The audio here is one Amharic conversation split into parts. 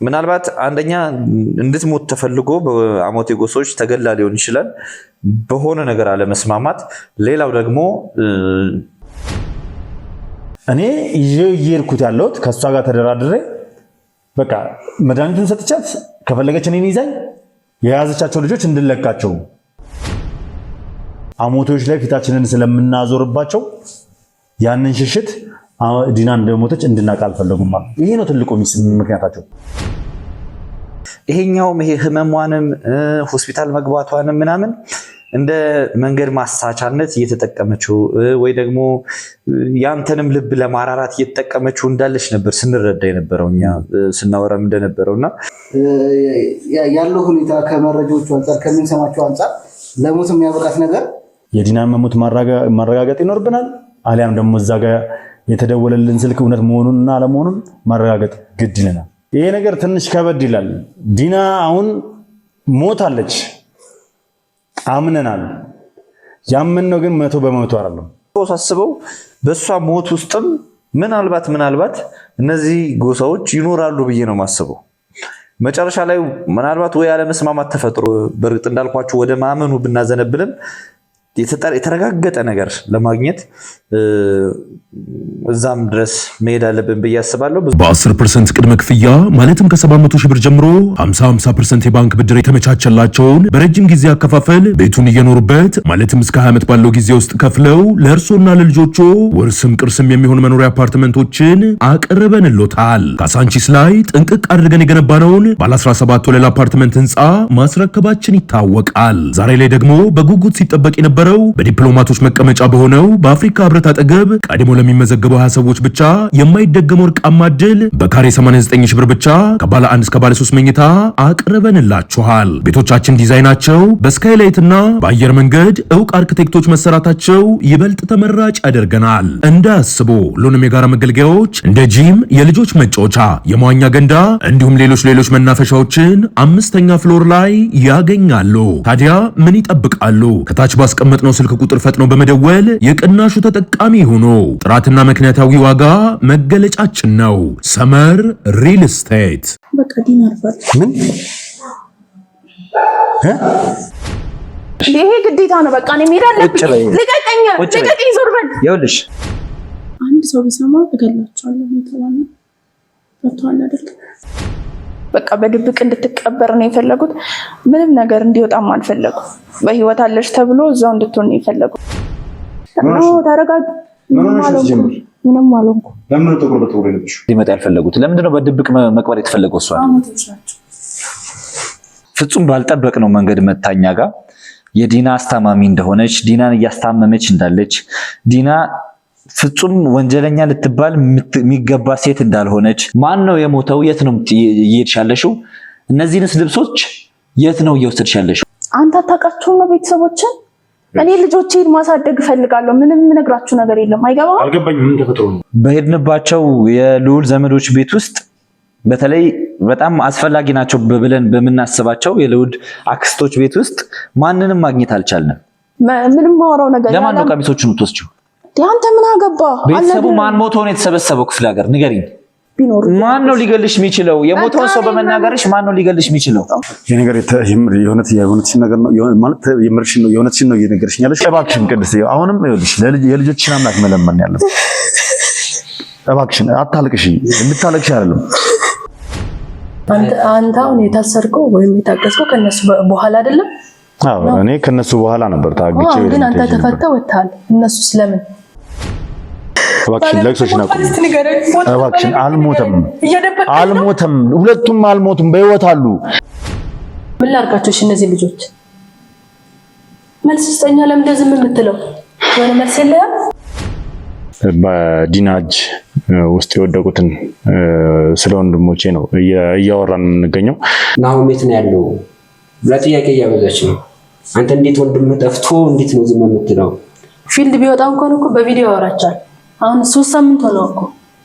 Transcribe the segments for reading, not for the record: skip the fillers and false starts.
ምናልባት አንደኛ እንድትሞት ተፈልጎ በአሞቴ ጎሳዎች ተገላ ሊሆን ይችላል በሆነ ነገር አለመስማማት። ሌላው ደግሞ እኔ እየሄድኩት ያለሁት ከሷ ጋር ተደራድሬ በቃ መድኃኒቱን ሰጥቻት ከፈለገች እኔን ይዛኝ የያዘቻቸው ልጆች እንድንለቃቸው አሞቴዎች ላይ ፊታችንን ስለምናዞርባቸው ያንን ሽሽት ዲና እንደሞተች እንድናውቅ አልፈለጉም ማለት ይሄ ነው ትልቁ ምክንያታቸው። ይሄኛውም ይሄ ህመሟንም ሆስፒታል መግባቷንም ምናምን እንደ መንገድ ማሳቻነት እየተጠቀመችው ወይ ደግሞ ያንተንም ልብ ለማራራት እየተጠቀመችው እንዳለች ነበር ስንረዳ የነበረው እኛ ስናወራም እንደነበረውና ያለው ሁኔታ ከመረጃዎቹ አንፃር ከምንሰማቸው አንፃር ለሞት የሚያበቃት ነገር የዲናን መሞት ማረጋገጥ ይኖርብናል። አሊያም ደግሞ እዛ ጋር የተደወለልን ስልክ እውነት መሆኑንና አለመሆኑን ማረጋገጥ ግድ ይለናል። ይሄ ነገር ትንሽ ከበድ ይላል። ዲና አሁን ሞታለች አምነናል። ያመንነው ግን 100% አይደለም። ሳስበው በሷ ሞት ውስጥም ምናልባት እነዚህ ጎሳዎች ይኖራሉ ብዬ ነው ማስበው። መጨረሻ ላይ ምናልባት ወይ ያለመስማማት ተፈጥሮ በርግጥ እንዳልኳችሁ ወደ ማመኑ ብናዘነብልም የተረጋገጠ ነገር ለማግኘት እዛም ድረስ መሄድ አለብን ብዬ አስባለሁ። በ10% ቅድመ ክፍያ ማለትም ከ700 ሺህ ብር ጀምሮ 50% የባንክ ብድር የተመቻቸላቸውን በረጅም ጊዜ አከፋፈል ቤቱን እየኖሩበት ማለትም እስከ 20 ዓመት ባለው ጊዜ ውስጥ ከፍለው ለእርሶና ለልጆቹ ወርስም ቅርስም የሚሆን መኖሪያ አፓርትመንቶችን አቅርበንሎታል። ካሳንቺስ ላይ ጥንቅቅ አድርገን የገነባነውን ባለ 17 ወለል አፓርትመንት ህንፃ ማስረከባችን ይታወቃል። ዛሬ ላይ ደግሞ በጉጉት ሲጠበቅ የነበረው በዲፕሎማቶች መቀመጫ በሆነው በአፍሪካ ህብረት አጠገብ ቀድሞ ለሚመዘገበው 20 ሰዎች ብቻ የማይደገም ወርቃማ ዕድል በካሬ 89 ሺህ ብር ብቻ ከባለ 1 እስከ ባለ 3 መኝታ አቅርበንላችኋል። ቤቶቻችን ዲዛይናቸው በስካይላይት እና በአየር መንገድ ዕውቅ አርኪቴክቶች መሰራታቸው ይበልጥ ተመራጭ ያደርገናል። እንዳያስቡ ሁሉንም የጋራ መገልገያዎች እንደ ጂም፣ የልጆች መጫወቻ፣ የመዋኛ ገንዳ እንዲሁም ሌሎች መናፈሻዎችን 5ኛ ፍሎር ላይ ያገኛሉ። ታዲያ ምን ይጠብቃሉ? ከታች ባስቀመጥነው ስልክ ቁጥር ፈጥነው በመደወል የቅናሹ ተጠቃሚ ሆኖ ጥራትና ምክንያታዊ ዋጋ መገለጫችን ነው። ሰመር ሪል ስቴት። በቃ ዲና አርፋል። ምን ይሄ ግዴታ ነው። በቃ እኔ መሄድ አለብኝ። ልቀቀኝ፣ ዞር በል። ይኸውልሽ አንድ ሰው ቢሰማ እገላቸዋለሁ የተባለ ወጥቷል አይደል? በቃ በድብቅ እንድትቀበር ነው የፈለጉት። ምንም ነገር እንዲወጣም አልፈለጉ። በህይወት አለሽ ተብሎ እዛው እንድትሆን ነው የፈለጉት። ነው ታረጋግ ምንም አልሆንኩ። ለምን ጥቁር በጥቁር ይለብሽ ሊመጣ ያልፈለጉት? ለምንድን ነው በድብቅ መቅበር የተፈለገው? እሷ ፍጹም ባልጠበቅነው መንገድ መታኛ ጋር የዲና አስታማሚ እንደሆነች፣ ዲናን እያስታመመች እንዳለች፣ ዲና ፍጹም ወንጀለኛ ልትባል የሚገባ ሴት እንዳልሆነች፣ ማን ነው የሞተው? የት ነው እየሄድሽ ያለሽው? እነዚህንስ ልብሶች የት ነው እየወሰድሽ ያለሽው? አንተ አታውቃቸውም ነው ቤተሰቦችን? እኔ ልጆቼን ማሳደግ እፈልጋለሁ። ምንም የምነግራችሁ ነገር የለም። አይገባም? አልገባኝም። ምን ተፈጥሮ ነው? በሄድንባቸው የልዑል ዘመዶች ቤት ውስጥ በተለይ በጣም አስፈላጊ ናቸው ብለን በምናስባቸው የልዑል አክስቶች ቤት ውስጥ ማንንም ማግኘት አልቻልንም። ምንም ማወራው ነገር ለማን ነው ቀሚሶቹን የምትወስጂው? አንተ ምን አገባ? ቤተሰቡ ማን ሞቶ ነው የተሰበሰበው? ክፍለ ሀገር ንገሪኝ። ማን ነው ሊገልሽ የሚችለው? የሞተውን ሰው በመናገርሽ ማን ነው ሊገልሽ የሚችለው? የነገር የሆነችን ነገር ነው ማለት የምርሽን ነው የሆነችን ነው እየነገርሽኝ ያለሽ። እባክሽን ቅድስት፣ አሁንም ይኸውልሽ የልጆችሽን አምላክ መለመን ያለብን። እባክሽን አታልቅሽ፣ እንድታለቅሽ አይደለም። አንተ አሁን የታሰርከው ወይም የታገስከው ከነሱ በኋላ አይደለም? አዎ እኔ ከነሱ በኋላ ነበር ታግቼ። ግን አንተ ተፈተህ ወጥተሃል። እነሱ ስለምን? እባክሽን ለቅሶሽን አቁም። እባክሽን አልሞተም፣ ሁለቱም አልሞቱም፣ በህይወት አሉ። ምን ላድርጋቸው እነዚህ ልጆች? መልስ ስጠኛ። ለምን ዝም የምትለው? የሆነ መልስ የለህም? በዲና እጅ ውስጥ የወደቁትን ስለ ወንድሞቼ ነው እያወራን የምንገኘው። ናሆም የት ነው ያለው? ለጥያቄ እያበዛች ነው። አንተ እንዴት ወንድምህ ጠፍቶ እንዴት ነው ዝም የምትለው? ፊልድ ቢወጣ እንኳን እኮ በቪዲዮ ያወራቻል። አሁን 3 ሳምንት ሆነው እኮ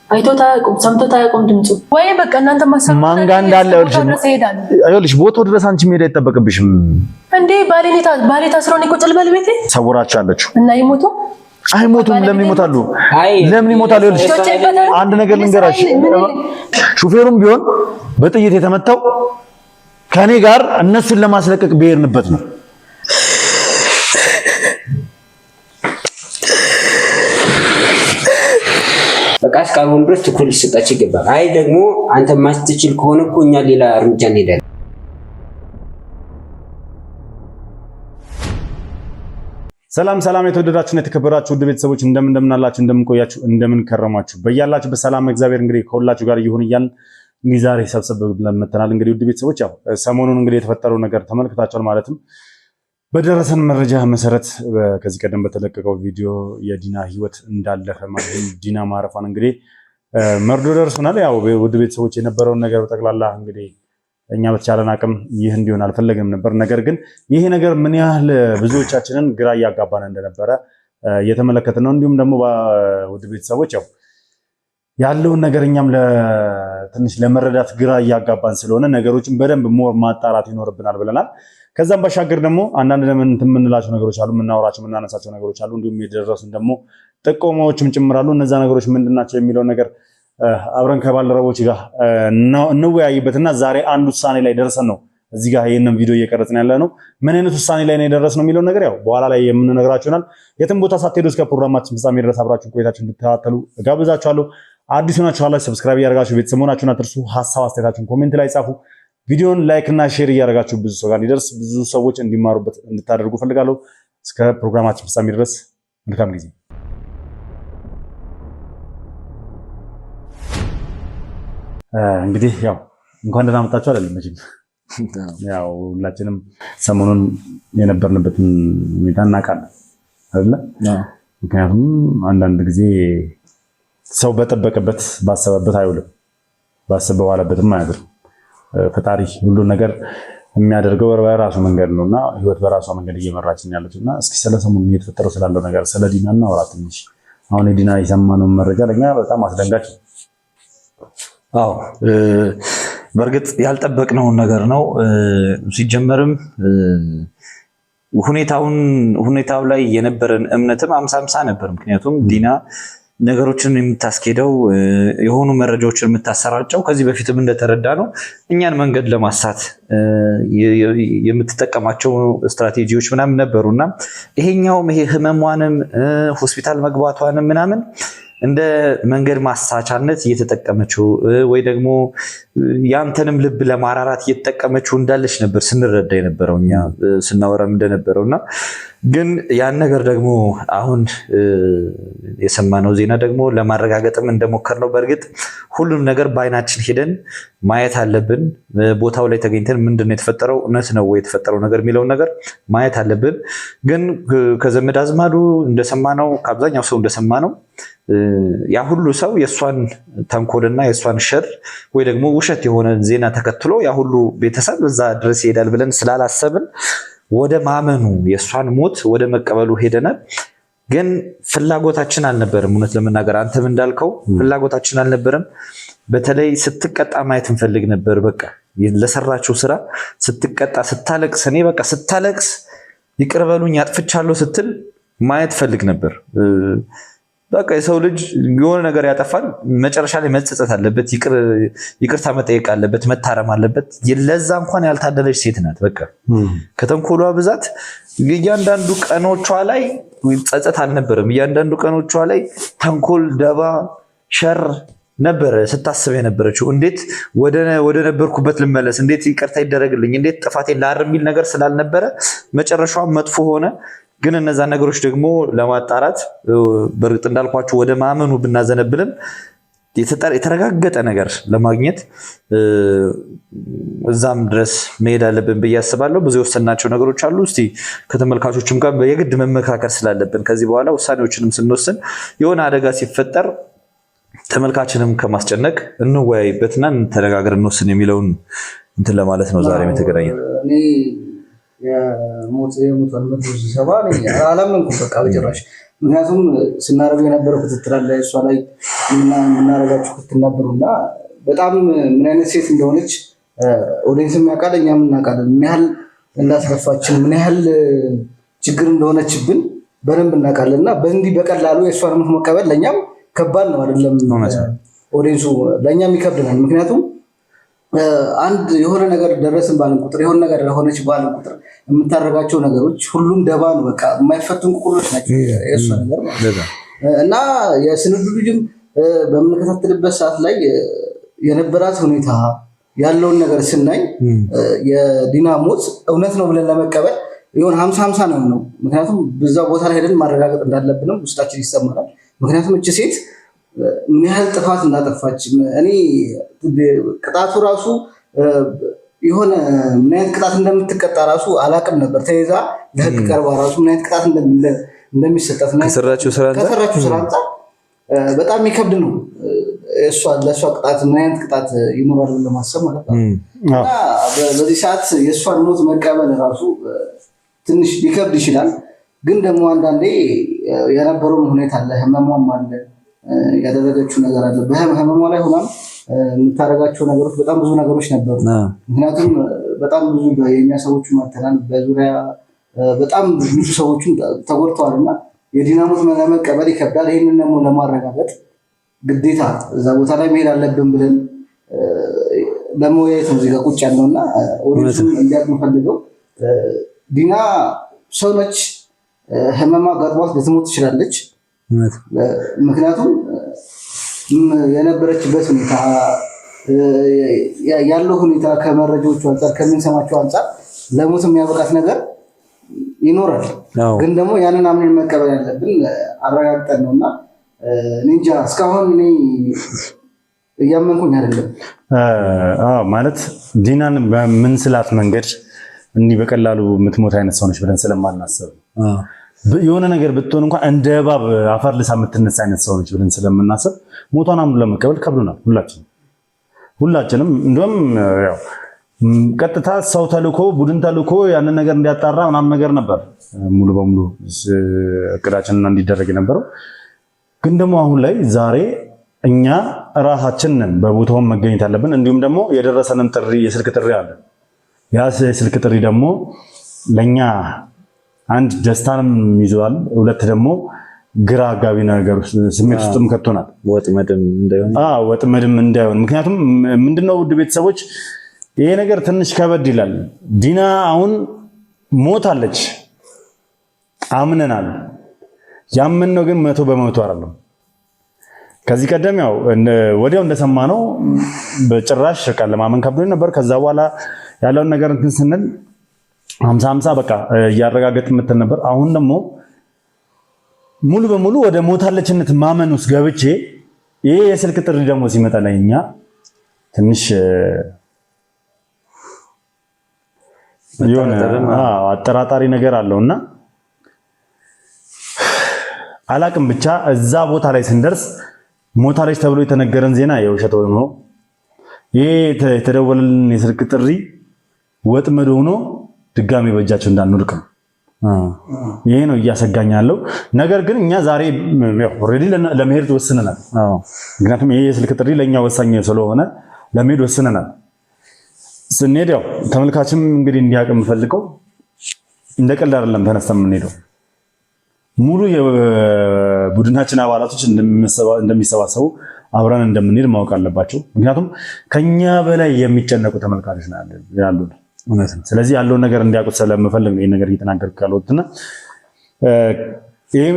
አይቶታ ያቆም ሰምቶታ ያቆም ድምጹ ወይ በቃ እናንተ ማሰብ ማንጋ እንዳለ አይልሽ ቦታው ድረስ አንቺ መሄድ አይጠበቅብሽም እንዴ? ባሌ ታስሮ ነው ቁጭ ልበል ቤቴ ሰውራችሁ ያለችው እና ይሞቱ አይሞቱም። ለምን ይሞታሉ? ለምን ይሞታሉ? አንድ ነገር ልንገራሽ፣ ሹፌሩም ቢሆን በጥይት የተመታው ከኔ ጋር እነሱን ለማስለቀቅ ብሄርንበት ነው። በቃ እስካሁን ድረስ ትኩረት ሊሰጣቸው ይገባል። አይ ደግሞ አንተ ማስትችል ከሆነ እኮ እኛ ሌላ እርምጃ እንሄዳለን። ሰላም የተወደዳችሁና የተከበራችሁ ውድ ቤተሰቦች እንደምናላችሁ እንደምንቆያችሁ እንደምንከረማችሁ በእያላችሁ በሰላም እግዚአብሔር እንግዲህ ከሁላችሁ ጋር ይሁን እያልን እንግዲህ ዛሬ ሰብሰብ ብለን መተናል። እንግዲህ ውድ ቤተሰቦች ያው ሰሞኑን እንግዲህ የተፈጠረው ነገር ተመልክታችኋል። ማለትም በደረሰን መረጃ መሰረት ከዚህ ቀደም በተለቀቀው ቪዲዮ የዲና ህይወት እንዳለፈ ማለት ዲና ማረፏን እንግዲህ መርዶ ደርሶናል። ያው ውድ ቤተሰቦች የነበረውን ነገር በጠቅላላ እንግዲህ እኛ በተቻለን አቅም ይህ እንዲሆን አልፈለግንም ነበር። ነገር ግን ይሄ ነገር ምን ያህል ብዙዎቻችንን ግራ እያጋባን እንደነበረ እየተመለከትን ነው። እንዲሁም ደግሞ ውድ ቤተሰቦች ያው ያለውን ነገር እኛም ትንሽ ለመረዳት ግራ እያጋባን ስለሆነ ነገሮችን በደንብ ሞር ማጣራት ይኖርብናል ብለናል። ከዛም ባሻገር ደግሞ አንዳንድ የምንላቸው ነገሮች አሉ፣ የምናወራቸው የምናነሳቸው ነገሮች አሉ። እንዲሁም የደረሱን ደግሞ ጥቆማዎችም ጭምራሉ። እነዛ ነገሮች ምንድናቸው የሚለው ነገር አብረን ከባልደረቦች ጋር እንወያይበትና ዛሬ አንድ ውሳኔ ላይ ደርሰን ነው እዚህ ጋር ይሄንን ቪዲዮ እየቀረጽን ያለ ነው። ምን አይነት ውሳኔ ላይ ነው የደረስነው የሚለው ነገር ያው በኋላ ላይ የምንነግራችሁ ይሆናል። የትም ቦታ ሳትሄዱ እስከ ፕሮግራማችን ፍጻሜ ድረስ አብራችሁ ቆይታችሁ እንድትከታተሉ እጋብዛችኋለሁ። አዲስ ሆናችሁ አላችሁ ሰብስክራይብ እያደረጋችሁ ቤተሰብ መሆናችሁን አትርሱ። ሐሳብ አስተያየታችሁን ኮሜንት ላይ ጻፉ። ቪዲዮን ላይክ እና ሼር እያደረጋችሁ ብዙ ሰው ጋር ሊደርስ ብዙ ሰዎች እንዲማሩበት እንድታደርጉ ፈልጋለሁ። እስከ ፕሮግራማችን ፍጻሜ ድረስ መልካም ጊዜ። እንግዲህ ያው እንኳን ደህና መጣችሁ አይደለም መቼም ያው ሁላችንም ሰሞኑን የነበርንበትን ሁኔታ እናውቃለን አይደለ? ምክንያቱም አንዳንድ ጊዜ ሰው በጠበቀበት ባሰበበት አይውልም፣ ባሰበው ዋለበትም አያድርም። ፈጣሪ ሁሉ ነገር የሚያደርገው በራሱ መንገድ ነውና ህይወት በራሷ መንገድ እየመራችን ያለችውና እስኪ ስለ ሰሞኑን እየተፈጠረው ስላለው ነገር ስለ ዲና እናወራ ትንሽ። አሁን የዲና የሰማነው መረጃ ለኛ በጣም አስደንጋጭ ነው። አዎ በእርግጥ ያልጠበቅነውን ነገር ነው። ሲጀመርም ሁኔታው ላይ የነበረን እምነትም 50-50 ነበር። ምክንያቱም ዲና ነገሮችን የምታስኬደው የሆኑ መረጃዎችን የምታሰራጨው ከዚህ በፊትም እንደተረዳ ነው እኛን መንገድ ለማሳት የምትጠቀማቸው ስትራቴጂዎች ምናምን ነበሩና ይሄኛውም ይሄ ህመሟንም ሆስፒታል መግባቷንም ምናምን እንደ መንገድ ማሳቻነት እየተጠቀመችው ወይ ደግሞ ያንተንም ልብ ለማራራት እየተጠቀመችው እንዳለች ነበር ስንረዳ የነበረው እኛ ስናወራም እንደነበረውና ግን ያን ነገር ደግሞ አሁን የሰማነው ዜና ደግሞ ለማረጋገጥም እንደሞከርነው በእርግጥ ሁሉም ነገር በአይናችን ሄደን ማየት አለብን። ቦታው ላይ ተገኝተን ምንድነው የተፈጠረው፣ እውነት ነው ወይ የተፈጠረው ነገር የሚለውን ነገር ማየት አለብን። ግን ከዘመድ አዝማዱ እንደሰማነው ከአብዛኛው ሰው እንደሰማነው ያ ሁሉ ሰው የእሷን ተንኮልና የእሷን ሸር ወይ ደግሞ ውሸት የሆነ ዜና ተከትሎ ያ ሁሉ ቤተሰብ እዛ ድረስ ይሄዳል ብለን ስላላሰብን ወደ ማመኑ የእሷን ሞት ወደ መቀበሉ ሄደናል። ግን ፍላጎታችን አልነበረም። እውነት ለመናገር አንተም እንዳልከው ፍላጎታችን አልነበረም። በተለይ ስትቀጣ ማየት እንፈልግ ነበር። በቃ ለሰራችው ስራ ስትቀጣ ስታለቅስ፣ እኔ በቃ ስታለቅስ ይቅር በሉኝ አጥፍቻለሁ ስትል ማየት ፈልግ ነበር። በቃ የሰው ልጅ የሆነ ነገር ያጠፋል፣ መጨረሻ ላይ መጸጸት አለበት፣ ይቅርታ መጠየቅ አለበት፣ መታረም አለበት። ለዛ እንኳን ያልታደለች ሴት ናት። በቃ ከተንኮሏ ብዛት እያንዳንዱ ቀኖቿ ላይ ጸጸት አልነበረም። እያንዳንዱ ቀኖቿ ላይ ተንኮል፣ ደባ፣ ሸር ነበረ ስታስብ የነበረችው። እንዴት ወደ ነበርኩበት ልመለስ፣ እንዴት ይቅርታ ይደረግልኝ፣ እንዴት ጥፋቴን ላርም የሚል ነገር ስላልነበረ መጨረሻዋ መጥፎ ሆነ። ግን እነዛ ነገሮች ደግሞ ለማጣራት በእርግጥ እንዳልኳችሁ ወደ ማመኑ ብናዘነብልም የተረጋገጠ ነገር ለማግኘት እዛም ድረስ መሄድ አለብን ብዬ አስባለሁ። ብዙ የወሰናቸው ነገሮች አሉ። እስቲ ከተመልካቾችም ጋር የግድ መመካከር ስላለብን ከዚህ በኋላ ውሳኔዎችንም ስንወስን የሆነ አደጋ ሲፈጠር ተመልካችንም ከማስጨነቅ እንወያይበትና ተነጋግር እንወስን የሚለውን እንትን ለማለት ነው ዛሬ የተገናኘው። የሞቷን መቶ ሲሰባ አላመንኩም በቃ በጭራሽ። ምክንያቱም ስናደርገው የነበረው ክትትል አለ እሷ ላይ የምናደርጋቸው ክትትል ነበሩና በጣም ምን አይነት ሴት እንደሆነች ኦዲየንስም ያውቃል፣ እኛም እናውቃለን። ምን ያህል እንዳስከፋችን፣ ምን ያህል ችግር እንደሆነችብን በደንብ እናውቃለን። እና በእንዲህ በቀላሉ የእሷን ሞት መቀበል ለእኛም ከባድ ነው አይደለም? ኦዲየንሱ ለእኛም ይከብደናል። ምክንያቱም አንድ የሆነ ነገር ደረስን ባልን ቁጥር የሆነ ነገር ሆነች ባልን ቁጥር የምታደርጋቸው ነገሮች ሁሉም ደባ ነው። በቃ የማይፈቱ እንቁቅሎች ናቸው የእሷ ነገር ማለት እና የስንዱ ልጅም በምንከታተልበት ሰዓት ላይ የነበራት ሁኔታ ያለውን ነገር ስናይ የዲና ሞት እውነት ነው ብለን ለመቀበል የሆነ 50-50 ነው። ምክንያቱም በዛ ቦታ ላይ ሄደን ማረጋገጥ እንዳለብንም ውስጣችን ይሰማናል። ምክንያቱም እቺ ሴት ምን ያህል ጥፋት እንዳጠፋች እኔ ቅጣቱ ራሱ የሆነ ምን አይነት ቅጣት እንደምትቀጣ ራሱ አላቅም ነበር። ተይዛ ለህግ ቀርባ ራሱ ምን አይነት ቅጣት እንደሚሰጣት ከሰራችው ስራ አንጻር በጣም የሚከብድ ነው። ለእሷ ቅጣት ምን አይነት ቅጣት ይኖራል ለማሰብ ማለት ነው። እና በዚህ ሰዓት የእሷን ሞት መቀበል ራሱ ትንሽ ሊከብድ ይችላል። ግን ደግሞ አንዳንዴ የነበረውን ሁኔታ አለ፣ ህመሟም አለ፣ ያደረገችው ነገር አለ። በህመሟ ላይ ሆናም የምታደርጋቸው ነገሮች በጣም ብዙ ነገሮች ነበሩ። ምክንያቱም በጣም ብዙ የእኛ ሰዎቹ ማተናል በዙሪያ በጣም ብዙ ሰዎችን ተጎድተዋል እና የዲና ሞት ለመቀበል ይከብዳል። ይህንን ደግሞ ለማረጋገጥ ግዴታ እዛ ቦታ ላይ መሄድ አለብን ብለን ለመወያየት ነው እዚህ ጋር ቁጭ ያልነው እና ወደሱም እንዲያውቅ የምፈልገው ዲና ሰው ነች። ህመማ ጋጥሟት ልትሞት ትችላለች። ምክንያቱም የነበረችበት ሁኔታ ያለው ሁኔታ ከመረጃዎቹ አንጻር ከምንሰማቸው አንጻር ለሞት የሚያበቃት ነገር ይኖራል። ግን ደግሞ ያንን አምነን መቀበል ያለብን አረጋግጠን ነውና እንጃ እስካሁን እኔ እያመንኩኝ አይደለም። ማለት ዲናን በምንስላት መንገድ እንዲህ በቀላሉ የምትሞት አይነት ሰው ነች ብለን ስለማናስብ የሆነ ነገር ብትሆን እንኳን እንደ እባብ አፈር ልሳ የምትነሳ አይነት ሰው ነች ብለን ስለምናስብ ሞቷን አምኑ ለመቀበል ከብዶናል ሁላችንም። እንደውም ያው ቀጥታ ሰው ተልኮ ቡድን ተልኮ ያንን ነገር እንዲያጣራ ምናምን ነገር ነበር ሙሉ በሙሉ እቅዳችንን እንዲደረግ የነበረው። ግን ደግሞ አሁን ላይ ዛሬ እኛ ራሳችንን በቦታውን መገኘት ያለብን፣ እንዲሁም ደግሞ የደረሰንን ጥሪ የስልክ ጥሪ አለ። ያ የስልክ ጥሪ ደግሞ ለኛ አንድ ደስታንም ይዟል፣ ሁለት ደግሞ ግራ አጋቢ ነገር ስሜት ውስጥም ከቶናል። ወጥመድም እንዳይሆን ምክንያቱም ምንድነው ውድ ቤተሰቦች ይሄ ነገር ትንሽ ከበድ ይላል። ዲና አሁን ሞታለች አምነናል። ያመንነው ግን 100% አይደለም። ከዚህ ቀደም ያው ወዲያው እንደሰማነው በጭራሽ ቃል ለማመን ከብዶን ነበር። ከዛ በኋላ ያለውን ነገር እንትን ስንል 50-50 በቃ እያረጋገጥ የምትል ነበር። አሁን ደግሞ ሙሉ በሙሉ ወደ ሞታለችነት ማመን ውስጥ ገብቼ ይሄ የስልክ ጥሪ ደግሞ ሲመጣ ላይ እኛ ትንሽ የሆነ አጠራጣሪ ነገር አለውና አላቅም። ብቻ እዛ ቦታ ላይ ስንደርስ ሞታለች ተብሎ የተነገረን ዜና የውሸት ሆኖ ይሄ የተደወለልን የስልክ ጥሪ ወጥመድ ሆኖ ድጋሚ በእጃቸው እንዳንወድቅ ነው። ይሄ ነው እያሰጋኝ ያለው ነገር። ግን እኛ ዛሬ ኦልሬዲ ለመሄድ ወስነናል። ምክንያቱም ይሄ የስልክ ጥሪ ለእኛ ወሳኝ ስለሆነ ለመሄድ ወስነናል። ስንሄድ ያው ተመልካችም እንግዲህ እንዲያውቅ የምፈልገው እንደ ቀልድ አይደለም ተነስተን የምንሄደው። ሙሉ የቡድናችን አባላቶች እንደሚሰባሰቡ አብረን እንደምንሄድ ማወቅ አለባቸው። ምክንያቱም ከኛ በላይ የሚጨነቁ ተመልካቾች ያሉን። ስለዚህ ያለውን ነገር እንዲያውቁት ስለምፈልግ ነው ይሄን ነገር እየተናገርኩ ያለሁትና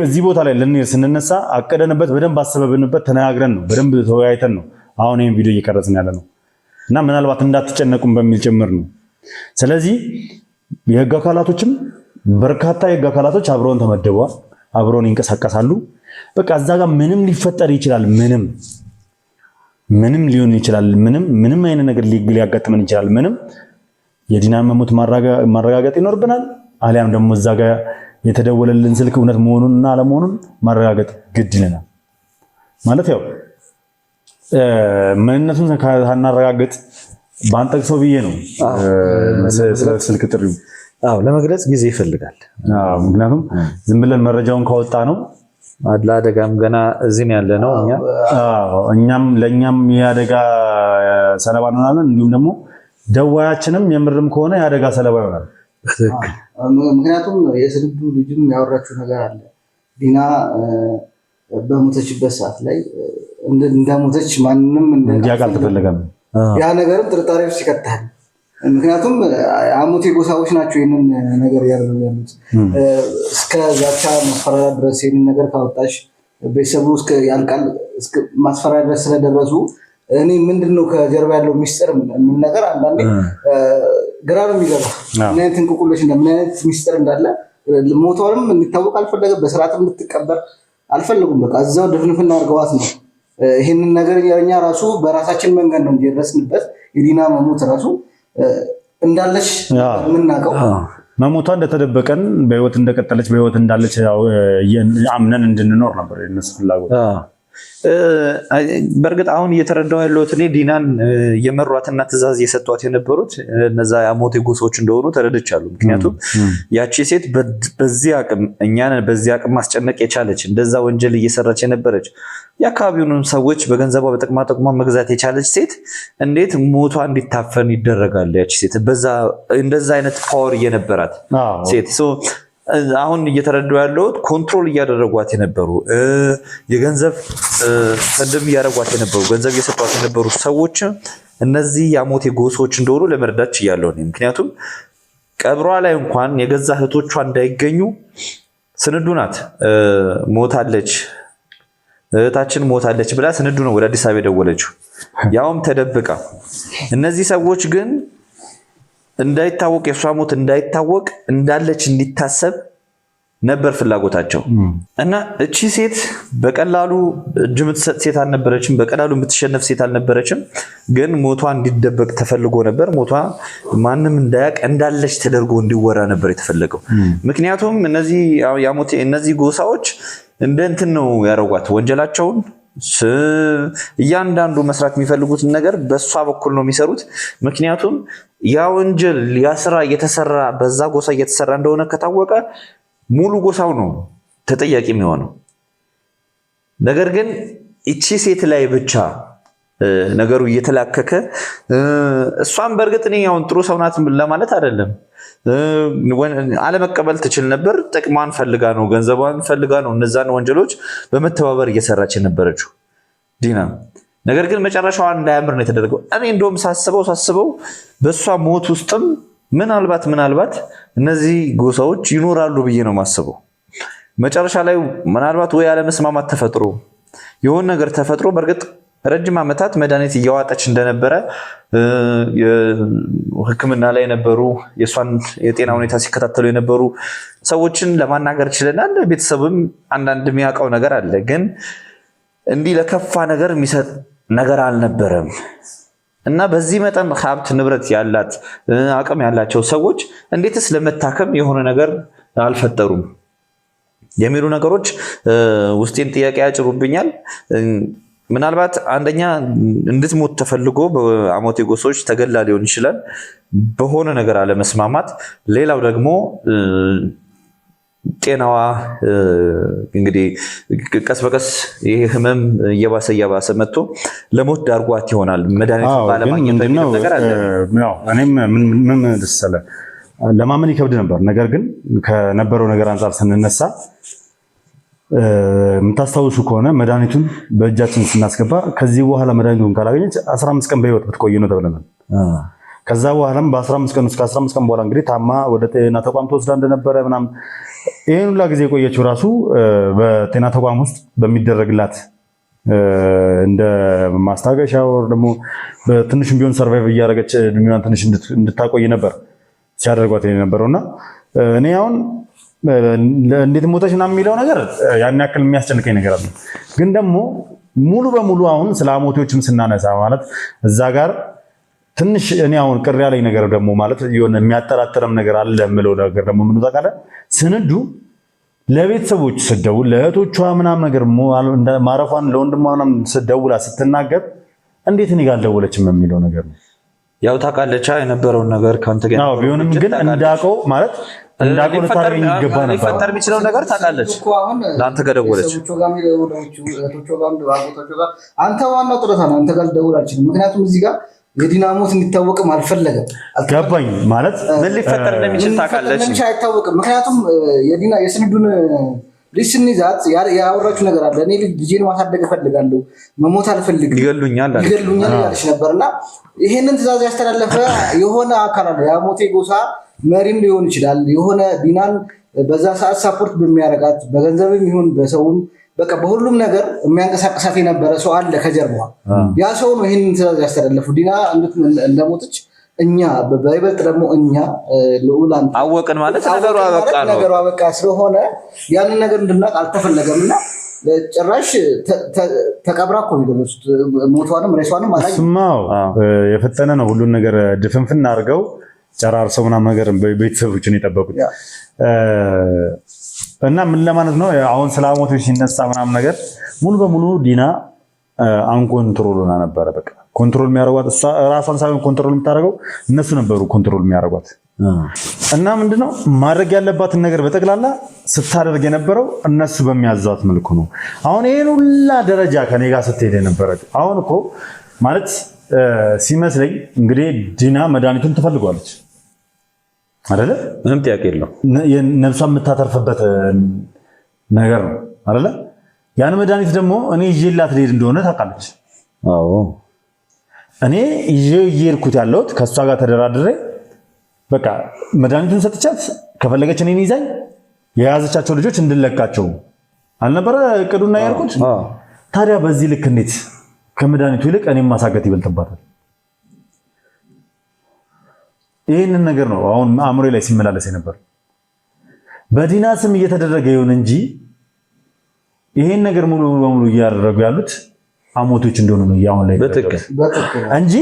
እዚህ ቦታ ላይ ልንሄድ ስንነሳ አቀደንበት፣ በደንብ አሰበብንበት፣ ተነጋግረን ነው በደንብ ተወያይተን ነው አሁን ይሄን ቪዲዮ እየቀረጽን ያለ ነው እና ምናልባት እንዳትጨነቁም በሚል ጭምር ነው። ስለዚህ የህግ አካላቶችም በርካታ የህግ አካላቶች አብረውን ተመድበዋል፣ አብረውን ይንቀሳቀሳሉ። በቃ እዛ ጋር ምንም ሊፈጠር ይችላል፣ ምንም ሊሆን ይችላል፣ ምንም አይነት ነገር ሊያጋጥመን ይችላል። ምንም የዲናን መሞት ማረጋገጥ ይኖርብናል። አሊያም ደግሞ እዛ ጋር የተደወለልን ስልክ እውነት መሆኑንና አለመሆኑን ማረጋገጥ ግድ ይለናል። ማለት ያው ምንነቱን ካናረጋገጥ ባንጠቅሰው ብዬ ነው ስልክ ጥሪው ለመግለጽ ጊዜ ይፈልጋል። ምክንያቱም ዝም ብለን መረጃውን ካወጣ ነው ለአደጋም ገና እዚህ ያለ ነው። ለእኛም የአደጋ ሰለባ እንሆናለን። እንዲሁም ደግሞ ደዋያችንም የምርም ከሆነ የአደጋ ሰለባ ይሆናል። ምክንያቱም የስንዱ ልጅም ያወራችው ነገር አለ። ዲና በሞተችበት ሰዓት ላይ እንደሞተች ማንም እንዲያውቅ አልተፈለገም። ያ ነገርም ጥርጣሬ ውስጥ ይከታል። ምክንያቱም አሞቴ ጎሳዎች ናቸው ይህንን ነገር ያደረጉ ያሉት። እስከ ዛቻ ማስፈራሪያ ድረስ ይህንን ነገር ካወጣሽ ቤተሰቡ እስከ ያልቃል ማስፈራሪያ ድረስ ስለደረሱ እኔ ምንድነው ከጀርባ ያለው ሚስጥር ምን ነገር አንዳንዴ ግራ ነው የሚገባ። ምን አይነት እንቁቁሎች ምን አይነት ሚስጥር እንዳለ ሞቷንም እንዲታወቅ አልፈለገም። በስርዓት እንድትቀበር አልፈለጉም። በቃ እዛው ድፍንፍና አድርገዋት ነው። ይህንን ነገር እኛ ራሱ በራሳችን መንገድ ነው የደረስንበት። የዲና መሞት ራሱ እንዳለች የምናውቀው መሞቷ እንደተደበቀን በህይወት እንደቀጠለች በህይወት እንዳለች አምነን እንድንኖር ነበር የነሱ ፍላጎት። በእርግጥ አሁን እየተረዳው ያለሁት እኔ ዲናን የመሯትና ትዕዛዝ እየሰጧት የነበሩት እነዛ የአሞቴ ጎሳዎች እንደሆኑ ተረድቻለሁ። ምክንያቱም ያቺ ሴት በዚህ አቅም እኛን በዚህ አቅም ማስጨነቅ የቻለች እንደዛ ወንጀል እየሰራች የነበረች የአካባቢውንም ሰዎች በገንዘቧ በጥቅማ ጥቅሟ መግዛት የቻለች ሴት እንዴት ሞቷ እንዲታፈን ይደረጋል? ያቺ ሴት እንደዛ አይነት ፓወር እየነበራት ሴት አሁን እየተረዳው ያለሁት ኮንትሮል እያደረጓት የነበሩ የገንዘብ ፈንድም እያደረጓት የነበሩ ገንዘብ እየሰጧት የነበሩ ሰዎች እነዚህ የአሞቴ ጎሳዎች እንደሆኑ ለመረዳት ችያለሁ። ምክንያቱም ቀብሯ ላይ እንኳን የገዛ እህቶቿ እንዳይገኙ ስንዱ ናት ሞታለች እህታችን ሞታለች ብላ ስንዱ ነው ወደ አዲስ አበባ የደወለችው፣ ያውም ተደብቃ። እነዚህ ሰዎች ግን እንዳይታወቅ የሷ ሞት እንዳይታወቅ እንዳለች እንዲታሰብ ነበር ፍላጎታቸው። እና እቺ ሴት በቀላሉ እጅ የምትሰጥ ሴት አልነበረችም፣ በቀላሉ የምትሸነፍ ሴት አልነበረችም። ግን ሞቷ እንዲደበቅ ተፈልጎ ነበር። ሞቷ ማንም እንዳያውቅ እንዳለች ተደርጎ እንዲወራ ነበር የተፈለገው። ምክንያቱም እነዚህ ጎሳዎች እንደ እንትን ነው ያደረጓት ወንጀላቸውን። እያንዳንዱ መስራት የሚፈልጉትን ነገር በሷ በኩል ነው የሚሰሩት። ምክንያቱም ያ ወንጀል ያ ስራ እየተሰራ በዛ ጎሳ እየተሰራ እንደሆነ ከታወቀ ሙሉ ጎሳው ነው ተጠያቂ የሚሆነው። ነገር ግን እቺ ሴት ላይ ብቻ ነገሩ እየተላከከ እሷን በእርግጥ እኔ አሁን ጥሩ ሰው ናት ለማለት አይደለም፣ አለመቀበል ትችል ነበር። ጥቅሟን ፈልጋ ነው ገንዘቧን ፈልጋ ነው እነዛን ወንጀሎች በመተባበር እየሰራች የነበረችው ዲና። ነገር ግን መጨረሻዋ እንዳያምር ነው የተደረገው። እኔ እንደውም ሳስበው በሷ ሞት ውስጥም ምናልባት እነዚህ ጎሳዎች ይኖራሉ ብዬ ነው ማስበው። መጨረሻ ላይ ምናልባት ወይ አለመስማማት ተፈጥሮ የሆነ ነገር ተፈጥሮ በእርግጥ ረጅም ዓመታት መድኃኒት እያዋጠች እንደነበረ ሕክምና ላይ የነበሩ የሷን የጤና ሁኔታ ሲከታተሉ የነበሩ ሰዎችን ለማናገር ችለናል። ቤተሰብም አንዳንድ የሚያውቀው ነገር አለ። ግን እንዲህ ለከፋ ነገር የሚሰጥ ነገር አልነበረም። እና በዚህ መጠን ሀብት ንብረት ያላት አቅም ያላቸው ሰዎች እንዴትስ ለመታከም የሆነ ነገር አልፈጠሩም የሚሉ ነገሮች ውስጤን ጥያቄ ያጭሩብኛል። ምናልባት አንደኛ እንድትሞት ተፈልጎ በአሞቴ ጎሳዎች ተገላ ሊሆን ይችላል፣ በሆነ ነገር አለመስማማት። ሌላው ደግሞ ጤናዋ እንግዲህ ቀስ በቀስ ይሄ ህመም እየባሰ መጥቶ ለሞት ዳርጓት ይሆናል። መድኃኒት ባለማግኘት ነገር አለ። እኔም ምን መሰለ ለማመን ይከብድ ነበር። ነገር ግን ከነበረው ነገር አንጻር ስንነሳ የምታስታውሱ ከሆነ መድኃኒቱን በእጃችን ስናስገባ ከዚህ በኋላ መድኃኒቱን ካላገኘች 15 ቀን በህይወት ብትቆይ ነው ተብለናል። ከዛ በኋላም በ15 ቀን እስከ 15 ቀን በኋላ እንግዲህ ታማ ወደ ጤና ተቋም ተወስዳ እንደነበረ ምናምን ይሄን ሁላ ጊዜ የቆየችው ራሱ በጤና ተቋም ውስጥ በሚደረግላት እንደ ማስታገሻ ወር ደግሞ በትንሽም ቢሆን ሰርቫይቭ እያደረገች እድሜዋን ትንሽ እንድታቆይ ነበር ሲያደርጓት የነበረውና እኔ አሁን እንዴት ሞተች እና የሚለው ነገር ያን ያክል የሚያስጨንቀኝ ነገር አለ። ግን ደግሞ ሙሉ በሙሉ አሁን ስለ አሞቴዎችም ስናነሳ ማለት እዛ ጋር ትንሽ እኔ አሁን ቅር ያለኝ ነገር ደግሞ ማለት የሆነ የሚያጠራጥረም ነገር አለ የምለው ነገር ደግሞ ምን ታውቃለ ስንዱ ለቤተሰቦች ስትደውል ለእህቶቿ ምናምን ነገር ማረፏን ለወንድሟ ምናምን ስትደውላ ስትናገር እንዴት እኔ ጋር አልደወለችም የሚለው ነገር ነው። ያው ታውቃለች የነበረውን ነገር ካንተ ጋር ነው ቢሆንም ግን እንዳውቀው ማለት እንዳውቀው ልታረኝ ይገባ ነበር። ሊፈጠር የሚችለው ነገር ታውቃለች። ለአንተ ጋር ደወለች። አንተ ዋናው ጥረታ ነው። አንተ ጋር ልደውል አልችልም። ምክንያቱም እዚህ ጋር የዲና ሞት እንዲታወቅም አልፈለገም። ገባኝ ማለት ምን ሊፈጠር እንደሚችል ታውቃለች። አይታወቅም። ምክንያቱም የዲና የስንዱን ልጅ ስንይዛት ያወራችሁ ነገር አለ። እኔ ልጄን ማሳደግ እፈልጋለሁ፣ መሞት አልፈልግም፣ ይገሉኛል ያለች ነበርና ይሄንን ትዕዛዝ ያስተላለፈ የሆነ አካል አለ። የአሞቴ ጎሳ መሪም ሊሆን ይችላል። የሆነ ዲናን በዛ ሰዓት ሳፖርት በሚያረጋት በገንዘብም ይሁን በሰውም በቃ በሁሉም ነገር የሚያንቀሳቀሳት የነበረ ሰው አለ ከጀርባዋ። ያ ሰው ነው ይሄንን ትዕዛዝ ያስተላለፉ። ዲና እንደሞተች እኛ በይበልጥ ደግሞ እኛ ልዑላን አወቅን ማለት ነገሩ አበቃ ስለሆነ ያንን ነገር እንድናቅ አልተፈለገምና ጭራሽ ተቀብራ እኮ የሚደረሱት ሞቷንም ሬሷንም አላየም። ስማው የፈጠነ ነው ሁሉን ነገር ድፍንፍን አድርገው ጨራርሰው ምናምን ነገር ቤተሰቦችን የጠበቁት እና ምን ለማለት ነው አሁን ስለ አሞቶች ሲነሳ ምናምን ነገር ሙሉ በሙሉ ዲና አንኮንትሮል ሆና ነበረ። በቃ ኮንትሮል የሚያደርጓት እሷ ራሷን ሳይሆን ኮንትሮል የምታደርገው እነሱ ነበሩ ኮንትሮል የሚያደርጓት። እና ምንድነው ማድረግ ያለባትን ነገር በጠቅላላ ስታደርግ የነበረው እነሱ በሚያዟት መልኩ ነው። አሁን ይሄን ሁላ ደረጃ ከኔ ጋር ስትሄድ የነበረ አሁን እኮ ማለት ሲመስለኝ እንግዲህ ዲና መድኃኒቱን ትፈልጓለች አይደለ? ምንም ጥያቄ የለው። ነፍሷን የምታተርፍበት ነገር ነው አይደለ? ያን መድኃኒት ደግሞ እኔ ይዤላት ልሄድ እንደሆነ ታውቃለች። አዎ እኔ ይዤልኩት ያለሁት ከሷ ጋር ተደራድሬ በቃ መድኃኒቱን ሰጥቻት ከፈለገች እኔን ይዛኝ የያዘቻቸው ልጆች እንድለቃቸው አልነበረ እቅዱና ያልኩት። ታዲያ በዚህ ልክ እንዴት ከመድኃኒቱ ይልቅ እኔም ማሳገት ይበልጥባታል? ይህንን ነገር ነው አሁን አእምሮዬ ላይ ሲመላለስ ነበር። በዲና ስም እየተደረገ ይሁን እንጂ ይሄን ነገር ሙሉ በሙሉ እያደረጉ ያሉት አሞቶች እንደሆኑ ነው ያሁን ላይ እንጂ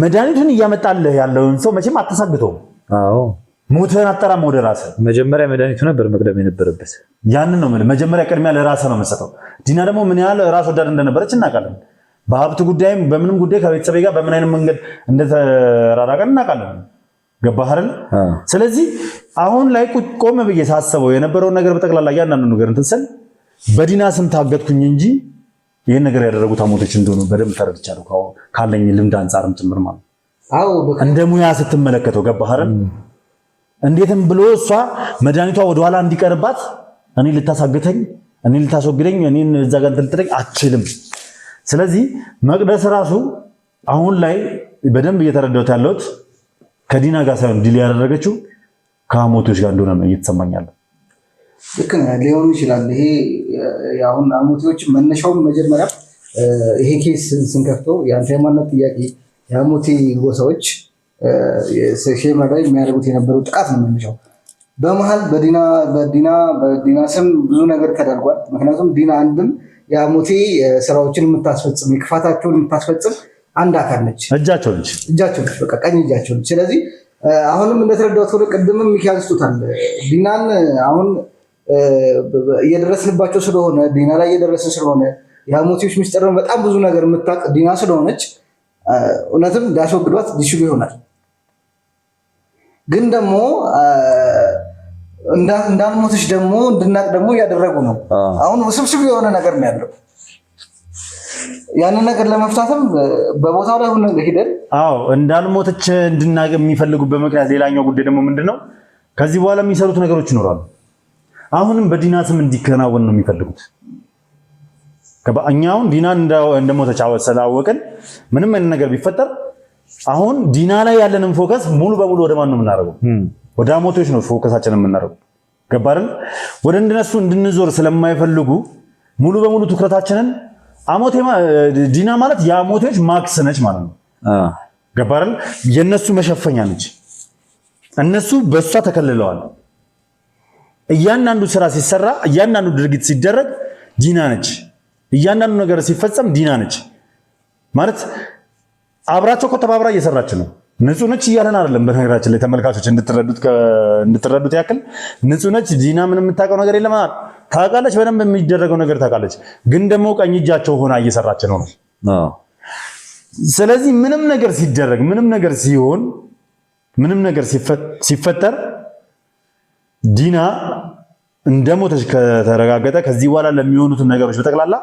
መድኃኒቱን እያመጣልህ ያለውን ሰው መቼም አታሳግተውም። አዎ ሞተን አጠራም ወደ ራስህ። መጀመሪያ መድኃኒቱ ነበር መቅደም የነበረበት። ያንን ነው ማለት መጀመሪያ ቅድሚያ ለራስህ ነው የምትሰጠው። ዲና ደግሞ ምን ያህል ራስ ወዳድ እንደነበረች እናውቃለን። በሀብት ጉዳይም በምንም ጉዳይ ከቤተሰቤ ጋር በምን አይነት መንገድ እንደተራራቀን እናውቃለን። ገባህ አይደል? ስለዚህ አሁን ላይ ቆም ብዬ ሳስበው የነበረውን ነገር በጠቅላላ እያንዳንዱ ነገር እንትን ስል በዲና ስም ታገትኩኝ እንጂ ይሄን ነገር ያደረጉት አሞቶች እንደሆኑ በደንብ ተረድቻለሁ። ካለኝ ልምድ አንፃርም ጭምር ማለት አዎ እንደ ሙያ ስትመለከተው ገባህ አይደል? እንዴትም ብሎ እሷ መድኃኒቷ ወደኋላ እንዲቀርባት እኔ ልታሳግተኝ፣ እኔ ልታስወግደኝ፣ እኔን እዛ ጋር እንትን አትችልም። ስለዚህ መቅደስ ራሱ አሁን ላይ በደንብ እየተረዳሁት ያለሁት ከዲና ጋር ሳይሆን ዲል ያደረገችው ከአሞቶች ጋር እንደሆነ ነው እየተሰማኛል። ልክ ሊሆን ይችላል። ይሄ አሁን አሞቶች መነሻውም መጀመሪያ ይሄ ኬስ ስንከፍተው የአንተ የማንነት ጥያቄ የአሞቴ ጎሳዎች ሼማ ላይ የሚያደርጉት የነበረው ጥቃት ነው መነሻው። በመሀል በዲና ስም ብዙ ነገር ተደርጓል። ምክንያቱም ዲና አንድም የአሞቴ ስራዎችን የምታስፈጽም የክፋታቸውን የምታስፈጽም አንድ አካል ነች። እጃቸው ነች፣ በቃ ቀኝ እጃቸው ነች። ስለዚህ አሁንም እንደተረዳሁት ወደ ቅድምም ያነሱታል ዲናን አሁን እየደረስንባቸው ስለሆነ ዲና ላይ እየደረስን ስለሆነ የአሞቴዎች ምስጢርን በጣም ብዙ ነገር የምታውቅ ዲና ስለሆነች እውነትም ሊያስወግዷት ይችሉ ይሆናል። ግን ደግሞ እንዳልሞተች ደግሞ እንድናቅ ደግሞ እያደረጉ ነው። አሁን ውስብስብ የሆነ ነገር ነው ያለው። ያንን ነገር ለመፍታትም በቦታው ላይ ሆነ ሄደን እንዳልሞተች እንድናቅ የሚፈልጉበት ምክንያት ሌላኛው ጉዳይ ደግሞ ምንድነው? ከዚህ በኋላ የሚሰሩት ነገሮች ይኖራሉ። አሁንም በዲና ስም እንዲከናወን ነው የሚፈልጉት። እኛውን ዲና እንደሞተች ስላወቅን ምንም አይነት ነገር ቢፈጠር አሁን ዲና ላይ ያለንን ፎከስ ሙሉ በሙሉ ወደ ማን ነው የምናደርገው? ወደ አሞቶች ነው ፎከሳችንን የምናደርገው። ገባ አይደል? ወደ እነሱ እንድንዞር ስለማይፈልጉ ሙሉ በሙሉ ትኩረታችንን ዲና ማለት የአሞቶች ማክስ ነች ማለት ነው። ገባ አይደል? የነሱ መሸፈኛ ነች። እነሱ በእሷ ተከልለዋል። እያንዳንዱ ስራ ሲሰራ፣ እያንዳንዱ ድርጊት ሲደረግ ዲና ነች። እያንዳንዱ ነገር ሲፈጸም ዲና ነች ማለት አብራቸው እኮ ተባብራ እየሰራች ነው። ንጹህ ነች እያለን አይደለም። በነገራችን ላይ ተመልካቾች እንድትረዱት ያክል ንጹህ ነች። ዲና ምንም የምታውቀው ነገር የለም። ታውቃለች፣ በደንብ የሚደረገው ነገር ታውቃለች። ግን ደግሞ ቀኝ እጃቸው ሆና እየሰራች ነው። ስለዚህ ምንም ነገር ሲደረግ፣ ምንም ነገር ሲሆን፣ ምንም ነገር ሲፈጠር ዲና እንደሞተች ከተረጋገጠ ከዚህ በኋላ ለሚሆኑትን ነገሮች በጠቅላላ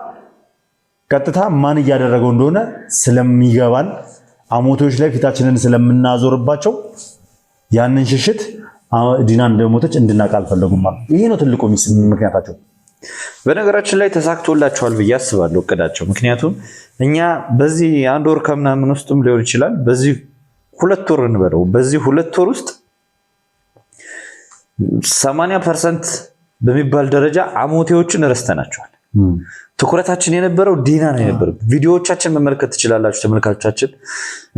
ቀጥታ ማን እያደረገው እንደሆነ ስለሚገባን አሞቶች ላይ ፊታችንን ስለምናዞርባቸው ያንን ሽሽት ዲና እንደሞተች እንድናውቅ አልፈለጉም ማለት። ይሄ ነው ትልቁ ምክንያታቸው። በነገራችን ላይ ተሳክቶላቸዋል ብዬ አስባለሁ እቅዳቸው። ምክንያቱም እኛ በዚህ አንድ ወር ከምናምን ውስጥም ሊሆን ይችላል በዚህ 2 ወር እንበለው በዚህ 2 ወር ውስጥ 80% በሚባል ደረጃ አሞቴዎችን ረስተናቸዋል። ትኩረታችን የነበረው ዲና ነው የነበረው። ቪዲዮዎቻችን መመልከት ትችላላችሁ ተመልካቾቻችን።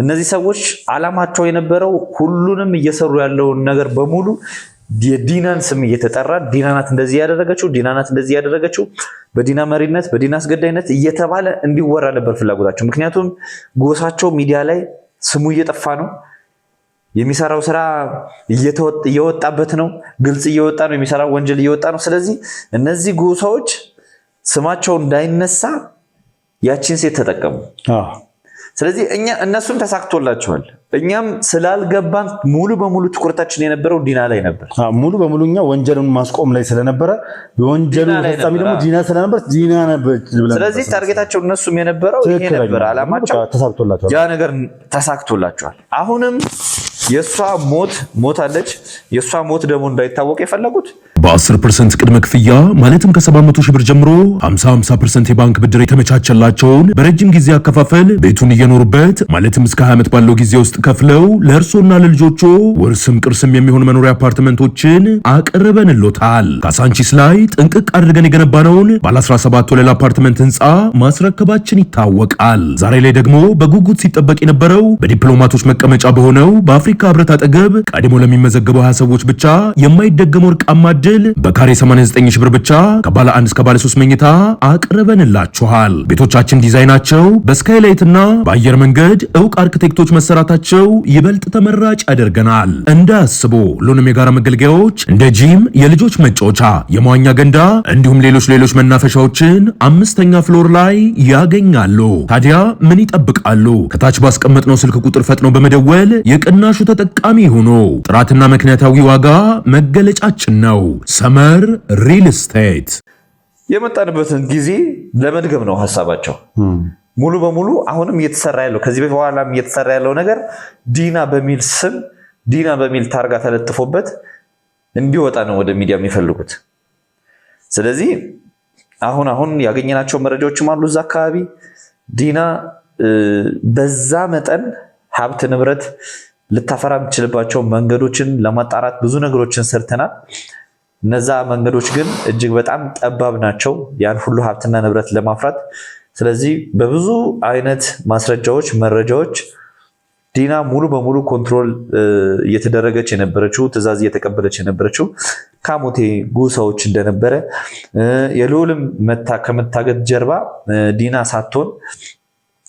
እነዚህ ሰዎች አላማቸው የነበረው ሁሉንም እየሰሩ ያለውን ነገር በሙሉ የዲናን ስም እየተጠራ ዲና ናት እንደዚህ ያደረገችው፣ ዲና ናት እንደዚህ ያደረገችው፣ በዲና መሪነት በዲና አስገዳይነት እየተባለ እንዲወራ ነበር ፍላጎታቸው። ምክንያቱም ጎሳቸው ሚዲያ ላይ ስሙ እየጠፋ ነው፣ የሚሰራው ስራ እየወጣበት ነው፣ ግልጽ እየወጣ ነው፣ የሚሰራው ወንጀል እየወጣ ነው። ስለዚህ እነዚህ ጎሳዎች ስማቸው እንዳይነሳ ያቺን ሴት ተጠቀሙ። ስለዚህ እነሱም ተሳክቶላቸዋል። እኛም ስላልገባን ሙሉ በሙሉ ትኩረታችን የነበረው ዲና ላይ ነበር። ሙሉ በሙሉ እኛ ወንጀሉን ማስቆም ላይ ስለነበረ የወንጀሉ ፈጻሚ ደግሞ ዲና ስለነበር ዲና ነበር። ስለዚህ ታርጌታቸው እነሱም የነበረው ይሄ ነበር አላማቸው። ተሳክቶላቸዋል። ያ ነገር ተሳክቶላቸዋል። አሁንም የሷ ሞት አለች። የሷ ሞት ደግሞ እንዳይታወቅ የፈለጉት በ10% ቅድመ ክፍያ ማለትም ከ700 ሺህ ብር ጀምሮ 50% የባንክ ብድር የተመቻቸላቸውን በረጅም ጊዜ አከፋፈል ቤቱን እየኖሩበት ማለትም እስከ 20 ዓመት ባለው ጊዜ ውስጥ ከፍለው ለእርሶና ለልጆቹ ውርስም ቅርስም የሚሆን መኖሪያ አፓርትመንቶችን አቅርበንሎታል። ካሳንቺስ ላይ ጥንቅቅ አድርገን የገነባነውን ባለ 17 ወለል አፓርትመንት ህንፃ ማስረከባችን ይታወቃል። ዛሬ ላይ ደግሞ በጉጉት ሲጠበቅ የነበረው በዲፕሎማቶች መቀመጫ በሆነው በአፍሪካ ህብረት አጠገብ ቀድሞ ለሚመዘገቡ 20 ሰዎች ብቻ የማይደገመው ወርቃማ ዕድል በካሬ 89 ሺህ ብር ብቻ ከባለ 1 እስከ ባለ 3 መኝታ አቅርበንላችኋል። ቤቶቻችን ዲዛይናቸው በስካይላይት እና በአየር መንገድ ዕውቅ አርኪቴክቶች መሰራታቸው ይበልጥ ተመራጭ ያደርገናል። እንዳያስቡ ሁሉንም የጋራ መገልገያዎች እንደ ጂም፣ የልጆች መጫወቻ፣ የመዋኛ ገንዳ እንዲሁም ሌሎች መናፈሻዎችን 5ኛ ፍሎር ላይ ያገኛሉ። ታዲያ ምን ይጠብቃሉ? ከታች ባስቀመጥነው ስልክ ቁጥር ፈጥነው በመደወል የቅናሹ ተጠቃሚ ሆኖ ጥራትና ምክንያታዊ ዋጋ መገለጫችን ነው። ሰመር ሪል ስቴት። የመጣንበትን ጊዜ ለመድገም ነው ሀሳባቸው ሙሉ በሙሉ። አሁንም እየተሰራ ያለው ከዚህ በኋላም እየተሰራ ያለው ነገር ዲና በሚል ስም ዲና በሚል ታርጋ ተለጥፎበት እንዲወጣ ነው ወደ ሚዲያ የሚፈልጉት። ስለዚህ አሁን ያገኘናቸው መረጃዎችም አሉ። እዛ አካባቢ ዲና በዛ መጠን ሀብት ንብረት ልታፈራ የምትችልባቸው መንገዶችን ለማጣራት ብዙ ነገሮችን ሰርተናል። እነዛ መንገዶች ግን እጅግ በጣም ጠባብ ናቸው ያን ሁሉ ሀብትና ንብረት ለማፍራት። ስለዚህ በብዙ አይነት ማስረጃዎች፣ መረጃዎች ዲና ሙሉ በሙሉ ኮንትሮል እየተደረገች የነበረችው ትዕዛዝ እየተቀበለች የነበረችው ከአሞቴ ጎሳዎች እንደነበረ የልዑልም ከመታገት ጀርባ ዲና ሳትሆን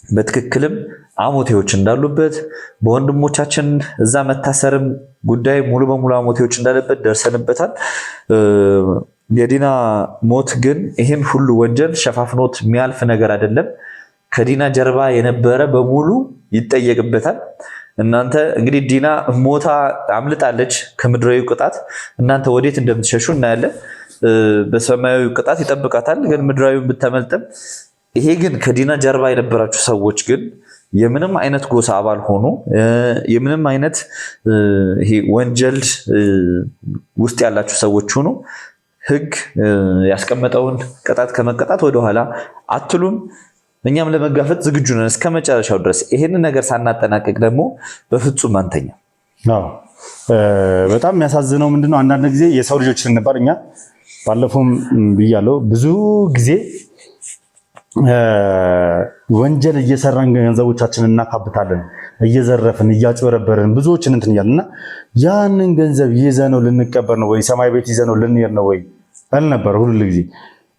በትክክልም አሞቴዎች እንዳሉበት በወንድሞቻችን እዛ መታሰርም ጉዳይ ሙሉ በሙሉ አሞቴዎች እንዳለበት ደርሰንበታል። የዲና ሞት ግን ይህን ሁሉ ወንጀል ሸፋፍኖት የሚያልፍ ነገር አይደለም። ከዲና ጀርባ የነበረ በሙሉ ይጠየቅበታል። እናንተ እንግዲህ ዲና ሞታ አምልጣለች ከምድራዊ ቅጣት። እናንተ ወዴት እንደምትሸሹ እናያለን። በሰማያዊ ቅጣት ይጠብቃታል። ግን ምድራዊ ብትመልጥም ይሄ ግን ከዲና ጀርባ የነበራችሁ ሰዎች ግን የምንም አይነት ጎሳ አባል ሆኖ የምንም አይነት ይሄ ወንጀል ውስጥ ያላችሁ ሰዎች ሆኖ ህግ ያስቀመጠውን ቅጣት ከመቀጣት ወደኋላ አትሉም። እኛም ለመጋፈጥ ዝግጁ ነን እስከ መጨረሻው ድረስ። ይሄንን ነገር ሳናጠናቀቅ ደግሞ በፍጹም አንተኛ። በጣም የሚያሳዝነው ምንድነው አንዳንድ ጊዜ የሰው ልጆች ስንባል እኛ ባለፈውም ብያለሁ ብዙ ጊዜ ወንጀል እየሰራን ገንዘቦቻችንን እናካብታለን፣ እየዘረፍን እያጭበረበርን ብዙዎችን እንትን እያልና ያንን ገንዘብ ይዘነው ልንቀበር ነው ወይ ሰማይ ቤት ይዘነው ልንሄድ ነው ወይ አልነበር ሁሉ ጊዜ።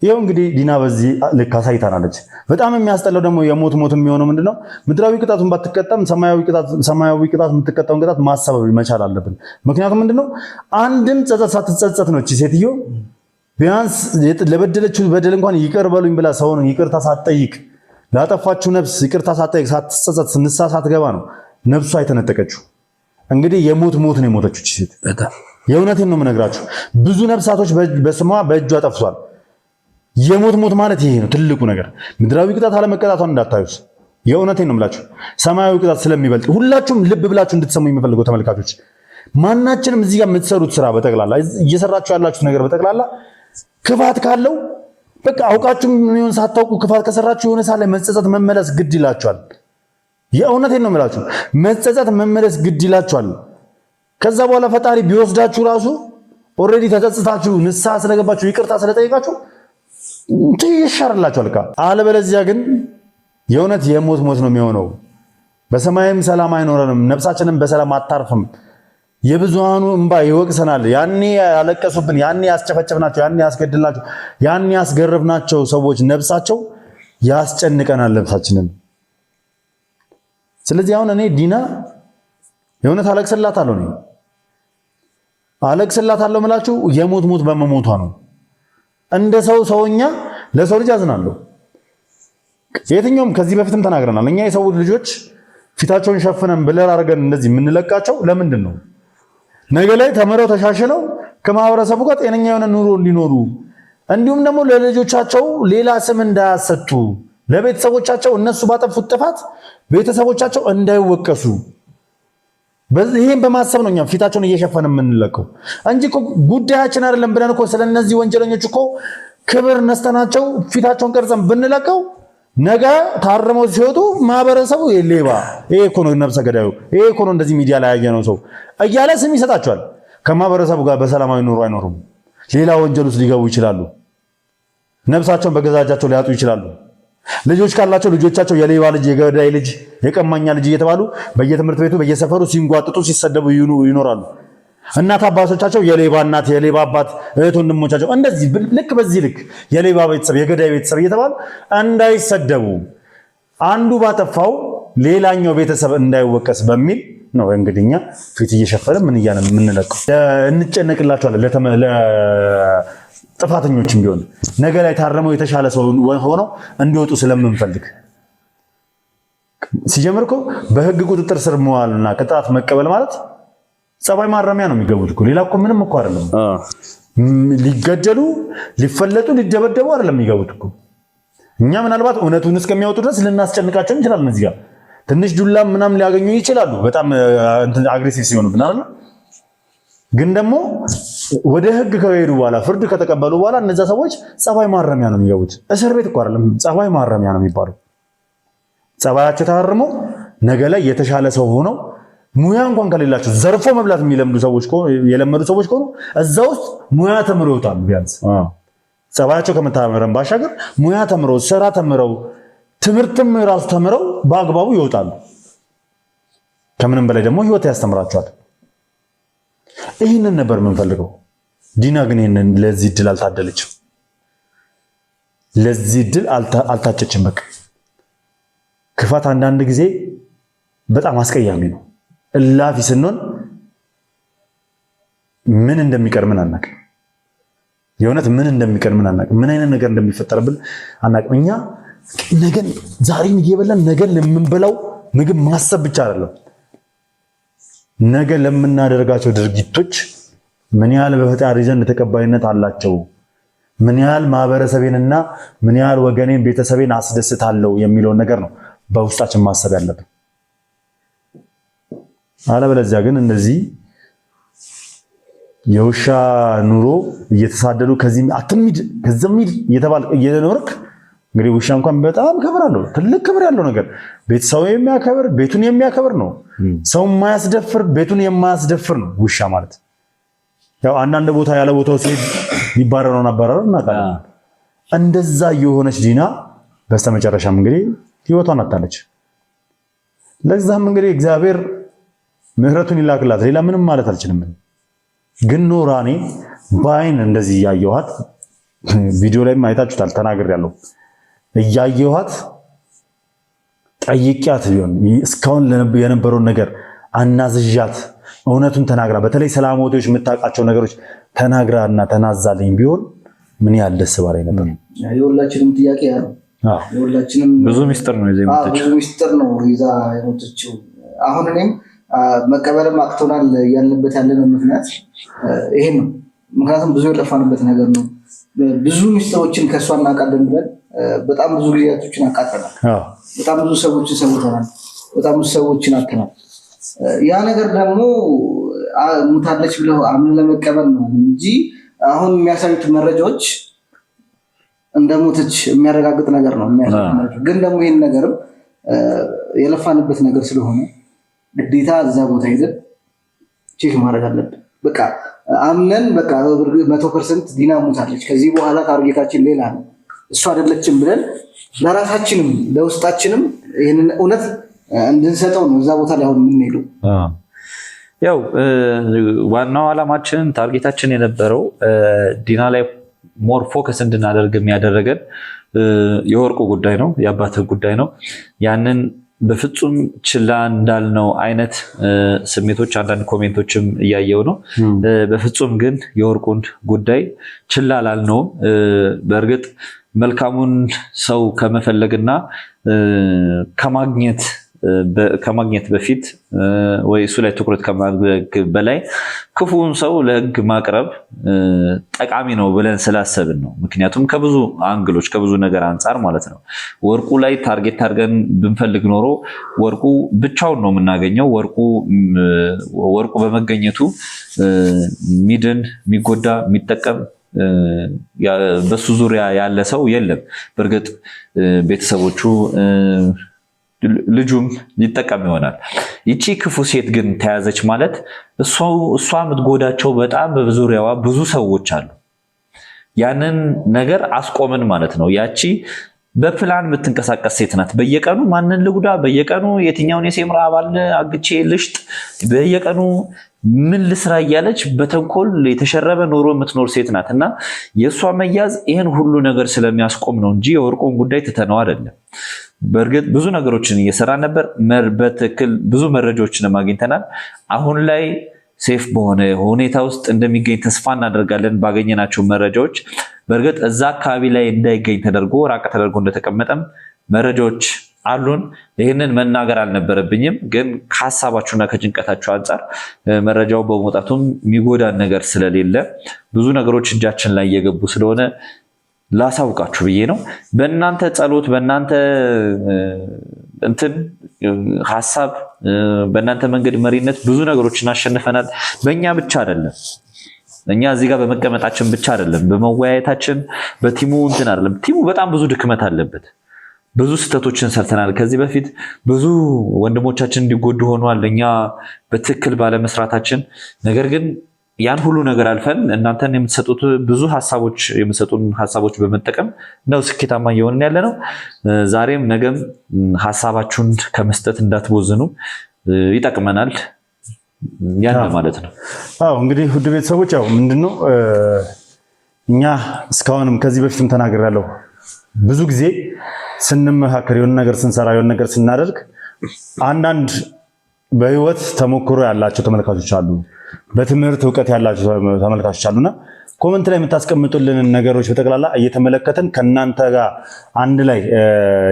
ይሄው እንግዲህ ዲና በዚህ ልክ አሳይታናለች። በጣም የሚያስጠላው ደግሞ የሞት የሚሆነው ምንድነው ምድራዊ ቅጣቱን ባትቀጣም ሰማያዊ ቅጣት የምትቀጣውን ቅጣት ማሰብ መቻል አለብን። ምክንያቱም ምንድነው አንድም ጸጸት ሳትጸጸት ነው እቺ ሴትዮ ቢያንስ ለበደለችው በደል እንኳን ይቅር በሉኝ ብላ ሰውን ይቅርታ ሳትጠይቅ ላጠፋችው ነፍስ ይቅርታ ሳትጠይቅ ሳትጸጸት ንስሐ ሳትገባ ነው ነፍሷ የተነጠቀችው። እንግዲህ የሞት ነው የሞተችው እቺ ሴት። የእውነቴን ነው የምነግራችሁ። ብዙ ነፍሳቶች በስሟ በእጇ ጠፍቷል። የሞት ማለት ይሄ ነው ትልቁ ነገር። ምድራዊ ቅጣት አለመቀጣቷን እንዳታዩስ። የእውነቴን ነው የምላችሁ። ሰማያዊ ቅጣት ስለሚበልጥ ሁላችሁም ልብ ብላችሁ እንድትሰሙ የምፈልገው ተመልካቾች፣ ማናችንም እዚህ ጋር የምትሰሩት ስራ በጠቅላላ እየሰራችሁ ያላችሁት ነገር በጠቅላላ ክፋት ካለው በቃ አውቃችሁ ምን ሳታውቁ ክፋት ከሰራችሁ የሆነ ሳለ መጸጸት መመለስ ግድ ይላችኋል። የእውነቴን ነው የምላችሁ፣ መጸጸት መመለስ ግድ ይላችኋል። ከዛ በኋላ ፈጣሪ ቢወስዳችሁ ራሱ ኦልሬዲ ተጸጽታችሁ ንስሐ ስለገባችሁ ይቅርታ ስለጠየቃችሁ ይሻርላችኋል። አለበለዚያ ግን የእውነት የሞት ሞት ነው የሚሆነው። በሰማይም ሰላም አይኖረንም፣ ነፍሳችንም በሰላም አታርፍም። የብዙሃኑ እንባ ይወቅሰናል። ያኔ ያለቀሱብን፣ ያኔ ያስጨፈጨፍናቸው፣ ያኔ ያስገድልናቸው፣ ያኔ ያስገረፍናቸው ሰዎች ነፍሳቸው ያስጨንቀናል ነፍሳችንን። ስለዚህ አሁን እኔ ዲና የእውነት አለቅስላታለሁ ነው አለቅስላታለሁ የምላችሁ የሞት ሞት በመሞቷ ነው። እንደ ሰውኛ ለሰው ልጅ አዝናለሁ። የትኛውም ከዚህ በፊትም ተናግረናል። እኛ የሰው ልጆች ፊታቸውን ሸፍነን ብለር አድርገን እንደዚህ የምንለቃቸው ለምንድን ነው? ነገ ላይ ተምረው ተሻሽለው ከማህበረሰቡ ጋር ጤነኛ የሆነ ኑሮ እንዲኖሩ እንዲሁም ደግሞ ለልጆቻቸው ሌላ ስም እንዳያሰጡ ለቤተሰቦቻቸው እነሱ ባጠፉት ጥፋት ቤተሰቦቻቸው እንዳይወቀሱ ይሄን በማሰብ ነው እኛ ፊታቸውን እየሸፈነ የምንለቀው እንጂ እኮ ጉዳያችን አይደለም ብለን እኮ ስለነዚህ ወንጀለኞች እኮ ክብር ነስተናቸው ፊታቸውን ቀርጸን ብንለቀው ነገ ታርመው ሲወጡ ማህበረሰቡ ሌባ፣ ይሄ እኮ ነው ነፍሰ ገዳዩ፣ ይሄ እኮ ነው እንደዚህ ሚዲያ ላይ ያየነው ሰው እያለ ስም ይሰጣቸዋል። ከማህበረሰቡ ጋር በሰላማዊ ኑሮ አይኖሩም። ሌላ ወንጀል ውስጥ ሊገቡ ይችላሉ። ነፍሳቸውን በገዛጃቸው ሊያጡ ይችላሉ። ልጆች ካላቸው ልጆቻቸው የሌባ ልጅ፣ የገዳይ ልጅ፣ የቀማኛ ልጅ እየተባሉ በየትምህርት ቤቱ በየሰፈሩ ሲንጓጥጡ ሲሰደቡ ይኖራሉ። እናት አባቶቻቸው የሌባ እናት፣ የሌባ አባት፣ እህት ወንድሞቻቸው እንደዚህ ልክ በዚህ ልክ የሌባ ቤተሰብ፣ የገዳይ ቤተሰብ እየተባሉ እንዳይሰደቡ አንዱ ባጠፋው ሌላኛው ቤተሰብ እንዳይወቀስ በሚል ነው እንግዲህ እኛ ፊት እየሸፈነ ምን እያልን የምንለቀው። እንጨነቅላቸዋለን ለጥፋተኞችም ቢሆን ነገ ላይ ታረመው የተሻለ ሰው ሆነው እንዲወጡ ስለምንፈልግ። ሲጀምር እኮ በህግ ቁጥጥር ስር መዋልና ቅጣት መቀበል ማለት ጸባይ ማረሚያ ነው የሚገቡት እኮ ሌላ እኮ ምንም እኮ አይደለም። ሊገደሉ፣ ሊፈለጡ፣ ሊደበደቡ አይደለም የሚገቡት እኮ። እኛ ምናልባት እውነቱን እስከሚያወጡ ድረስ ልናስጨንቃቸው እንችላለን። እዚህ ጋር ትንሽ ዱላ ምናምን ሊያገኙ ይችላሉ በጣም አግሬሲቭ ሲሆኑ ብናል። ግን ደግሞ ወደ ህግ ከሄዱ በኋላ ፍርድ ከተቀበሉ በኋላ እነዛ ሰዎች ጸባይ ማረሚያ ነው የሚገቡት። እስር ቤት እኮ አይደለም ጸባይ ማረሚያ ነው የሚባለው። ጸባያቸው ታርመው ነገ ላይ የተሻለ ሰው ሆነው ሙያ እንኳን ከሌላቸው ዘርፎ መብላት የሚለምዱ ሰዎች የለመዱ ሰዎች ከሆኑ እዛ ውስጥ ሙያ ተምረው ይወጣሉ። ቢያንስ ጸባያቸው ከመታመረም ባሻገር ሙያ ተምረው ስራ ተምረው ትምህርትም ራሱ ተምረው በአግባቡ ይወጣሉ። ከምንም በላይ ደግሞ ህይወት ያስተምራቸዋል። ይህንን ነበር የምንፈልገው። ዲና ግን ይህንን ለዚህ ድል አልታደለችም። ለዚህ ድል አልታጨችም። በቃ ክፋት አንዳንድ ጊዜ በጣም አስቀያሚ ነው። እላፊ ስንሆን ምን እንደሚቀርምን አናውቅም። የእውነት ምን እንደሚቀርምን አናውቅም። ምን አይነት ነገር እንደሚፈጠርብን አናውቅም። እኛ ነገን ዛሬን እየበላን ነገን ለምንበላው ምግብ ማሰብ ብቻ አይደለም፣ ነገ ለምናደርጋቸው ድርጊቶች ምን ያህል በፈጣሪ ዘንድ ተቀባይነት አላቸው፣ ምን ያህል ማህበረሰቤንና ምን ያህል ወገኔን ቤተሰቤን አስደስታለሁ የሚለውን ነገር ነው በውስጣችን ማሰብ ያለብን። አለበለዚያ ግን እነዚህ የውሻ ኑሮ እየተሳደዱ ከዚህ አትሚድ ከዘሚድ እየተባለ እየኖርክ እንግዲህ ውሻ እንኳን በጣም ክብር አለው፣ ትልቅ ክብር ያለው ነገር ቤተሰቡ የሚያከብር ቤቱን የሚያከብር ነው። ሰው የማያስደፍር ቤቱን የማያስደፍር ነው ውሻ ማለት። ያው አንዳንድ ቦታ ያለ ቦታው ሲሄድ ይባረረውን አባረረው እናውቃለን። እንደዛ የሆነች ዲና በስተመጨረሻም እንግዲህ ህይወቷን አጣለች። ለዛም እንግዲህ እግዚአብሔር ምህረቱን ይላክላት። ሌላ ምንም ማለት አልችልም። ግን ኖራኔ በአይን እንደዚህ እያየኋት ቪዲዮ ላይም አይታችሁታል፣ ተናግሬያለሁ። እያየኋት ጠይቂያት ቢሆን እስካሁን የነበረውን ነገር አናዝዣት እውነቱን ተናግራ በተለይ ሰላማዊዎች የምታውቃቸው ነገሮች ተናግራና ተናዛልኝ ቢሆን ምን ያህል ደስ ባለኝ ነበር። የሁላችንም ጥያቄ ያ ነው። የሁላችንም ብዙ ሚስጥር ነው ይዛ የሞተችው። አሁን እኔም መቀበልም አቅቶናል ያለበት ያለነው ምክንያት ይሄን ነው። ምክንያቱም ብዙ የለፋንበት ነገር ነው። ብዙ ሚስጥሮችን ከእሷ እናውቃለን ብለን በጣም ብዙ ጊዜያቶችን አቃጥለናል። በጣም ብዙ ሰዎችን ሰውተናል። በጣም ብዙ ሰዎችን አጥተናል። ያ ነገር ደግሞ ሙታለች ብለው አምን ለመቀበል ነው እንጂ አሁን የሚያሳዩት መረጃዎች እንደሞተች የሚያረጋግጥ ነገር ነው ግን ደግሞ ይህን ነገርም የለፋንበት ነገር ስለሆነ ግዴታ እዛ ቦታ ሄደን ቼክ ማድረግ አለብን። በቃ አምነን በቃ 100% ዲና ሞታለች፣ ከዚህ በኋላ ታርጌታችን ሌላ ነው፣ እሱ አይደለችም ብለን ለራሳችንም ለውስጣችንም ይህንን እውነት እንድንሰጠው ነው እዛ ቦታ ላይ አሁን የምንሄደው። ያው ዋናው ዓላማችን ታርጌታችን የነበረው ዲና ላይ ሞር ፎከስ እንድናደርግ የሚያደረገን የወርቁ ጉዳይ ነው፣ የአባትህ ጉዳይ ነው። ያንን በፍጹም ችላ እንዳልነው አይነት ስሜቶች አንዳንድ ኮሜንቶችም እያየው ነው። በፍጹም ግን የወርቁን ጉዳይ ችላ ላልነውም። በእርግጥ መልካሙን ሰው ከመፈለግና ከማግኘት በፊት ወይ እሱ ላይ ትኩረት ከማድረግ በላይ ክፉውን ሰው ለሕግ ማቅረብ ጠቃሚ ነው ብለን ስላሰብን ነው። ምክንያቱም ከብዙ አንግሎች ከብዙ ነገር አንጻር ማለት ነው። ወርቁ ላይ ታርጌት አድርገን ብንፈልግ ኖሮ ወርቁ ብቻውን ነው የምናገኘው። ወርቁ በመገኘቱ ሚድን፣ የሚጎዳ፣ የሚጠቀም በሱ ዙሪያ ያለ ሰው የለም። በእርግጥ ቤተሰቦቹ ልጁም ሊጠቀም ይሆናል። ይቺ ክፉ ሴት ግን ተያዘች ማለት እሷ የምትጎዳቸው በጣም በዙሪያዋ ብዙ ሰዎች አሉ። ያንን ነገር አስቆምን ማለት ነው። ያቺ በፕላን የምትንቀሳቀስ ሴት ናት። በየቀኑ ማንን ልጉዳ፣ በየቀኑ የትኛውን የሴምራ አባል አግቼ ልሽጥ፣ በየቀኑ ምን ልስራ እያለች በተንኮል የተሸረበ ኑሮ የምትኖር ሴት ናት እና የእሷ መያዝ ይህን ሁሉ ነገር ስለሚያስቆም ነው እንጂ የወርቁን ጉዳይ ትተነው አይደለም። በእርግጥ ብዙ ነገሮችን እየሰራ ነበር። በትክክል ብዙ መረጃዎችንም አግኝተናል። አሁን ላይ ሴፍ በሆነ ሁኔታ ውስጥ እንደሚገኝ ተስፋ እናደርጋለን ባገኘናቸው መረጃዎች። በእርግጥ እዛ አካባቢ ላይ እንዳይገኝ ተደርጎ ራቅ ተደርጎ እንደተቀመጠም መረጃዎች አሉን። ይህንን መናገር አልነበረብኝም፣ ግን ከሀሳባችሁና ከጭንቀታችሁ አንጻር መረጃው በመውጣቱም የሚጎዳን ነገር ስለሌለ ብዙ ነገሮች እጃችን ላይ እየገቡ ስለሆነ ላሳውቃችሁ ብዬ ነው። በእናንተ ጸሎት፣ በእናንተ ሀሳብ፣ በእናንተ መንገድ መሪነት ብዙ ነገሮችን አሸንፈናል። በእኛ ብቻ አይደለም፣ እኛ እዚህ ጋር በመቀመጣችን ብቻ አይደለም፣ በመወያየታችን በቲሙ አይደለም። ቲሙ በጣም ብዙ ድክመት አለበት። ብዙ ስህተቶችን ሰርተናል ከዚህ በፊት። ብዙ ወንድሞቻችን እንዲጎዱ ሆኗል እኛ በትክክል ባለመስራታችን። ነገር ግን ያን ሁሉ ነገር አልፈን እናንተን የምትሰጡን ሀሳቦች በመጠቀም ነው ስኬታማ እየሆንን ያለ ነው። ዛሬም ነገም ሀሳባችሁን ከመስጠት እንዳትቦዝኑ፣ ይጠቅመናል። ያን ማለት ነው። አዎ እንግዲህ ውድ ቤተሰቦች ያው ምንድነው እኛ እስካሁንም ከዚህ በፊትም ተናግሬያለሁ። ብዙ ጊዜ ስንመካከር የሆነ ነገር ስንሰራ የሆነ ነገር ስናደርግ አንዳንድ በህይወት ተሞክሮ ያላቸው ተመልካቾች አሉ፣ በትምህርት እውቀት ያላቸው ተመልካቾች አሉና ኮመንት ላይ የምታስቀምጡልንን ነገሮች በጠቅላላ እየተመለከተን ከእናንተ ጋር አንድ ላይ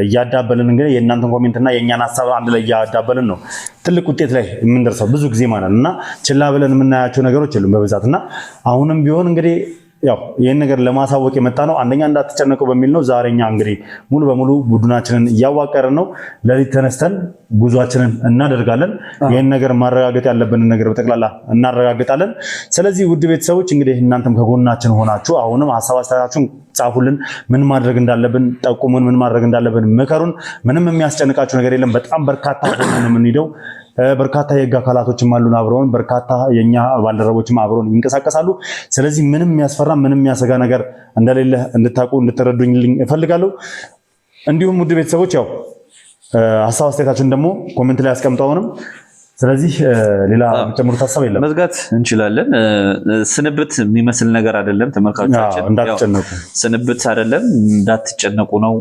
እያዳበልን እንግዲህ የእናንተን ኮሜንትና የእኛን ሀሳብ አንድ ላይ እያዳበልን ነው ትልቅ ውጤት ላይ የምንደርሰው ብዙ ጊዜ ማለት እና ችላ ብለን የምናያቸው ነገሮች የሉም በብዛት እና አሁንም ቢሆን እንግዲህ ያው ይህን ነገር ለማሳወቅ የመጣ ነው። አንደኛ እንዳትጨነቁ በሚል ነው። ዛሬኛ እንግዲህ ሙሉ በሙሉ ቡድናችንን እያዋቀርን ነው። ለሊት ተነስተን ጉዟችንን እናደርጋለን። ይህን ነገር ማረጋገጥ ያለብንን ነገር በጠቅላላ እናረጋግጣለን። ስለዚህ ውድ ቤተሰቦች እንግዲህ እናንተም ከጎናችን ሆናችሁ አሁንም ሀሳብ አስተያየታችሁን ጻፉልን። ምን ማድረግ እንዳለብን ጠቁሙን፣ ምን ማድረግ እንዳለብን ምከሩን። ምንም የሚያስጨንቃችሁ ነገር የለም። በጣም በርካታ ሆነን የምንሄደው በርካታ የህግ አካላቶችም አሉን አብረውን፣ በርካታ የኛ ባልደረቦችም አብረውን ይንቀሳቀሳሉ። ስለዚህ ምንም የሚያስፈራ ምንም የሚያሰጋ ነገር እንደሌለ እንድታውቁ እንድትረዱኝልኝ እፈልጋለሁ። እንዲሁም ውድ ቤተሰቦች ያው ሀሳብ አስተያየታችሁን ደግሞ ኮሜንት ላይ አስቀምጠውንም። ስለዚህ ሌላ ጨምሩት ሀሳብ የለም፣ መዝጋት እንችላለን። ስንብት የሚመስል ነገር አይደለም ተመልካቾቻችን፣ እንዳትጨነቁ። ስንብት አይደለም፣ እንዳትጨነቁ ነው።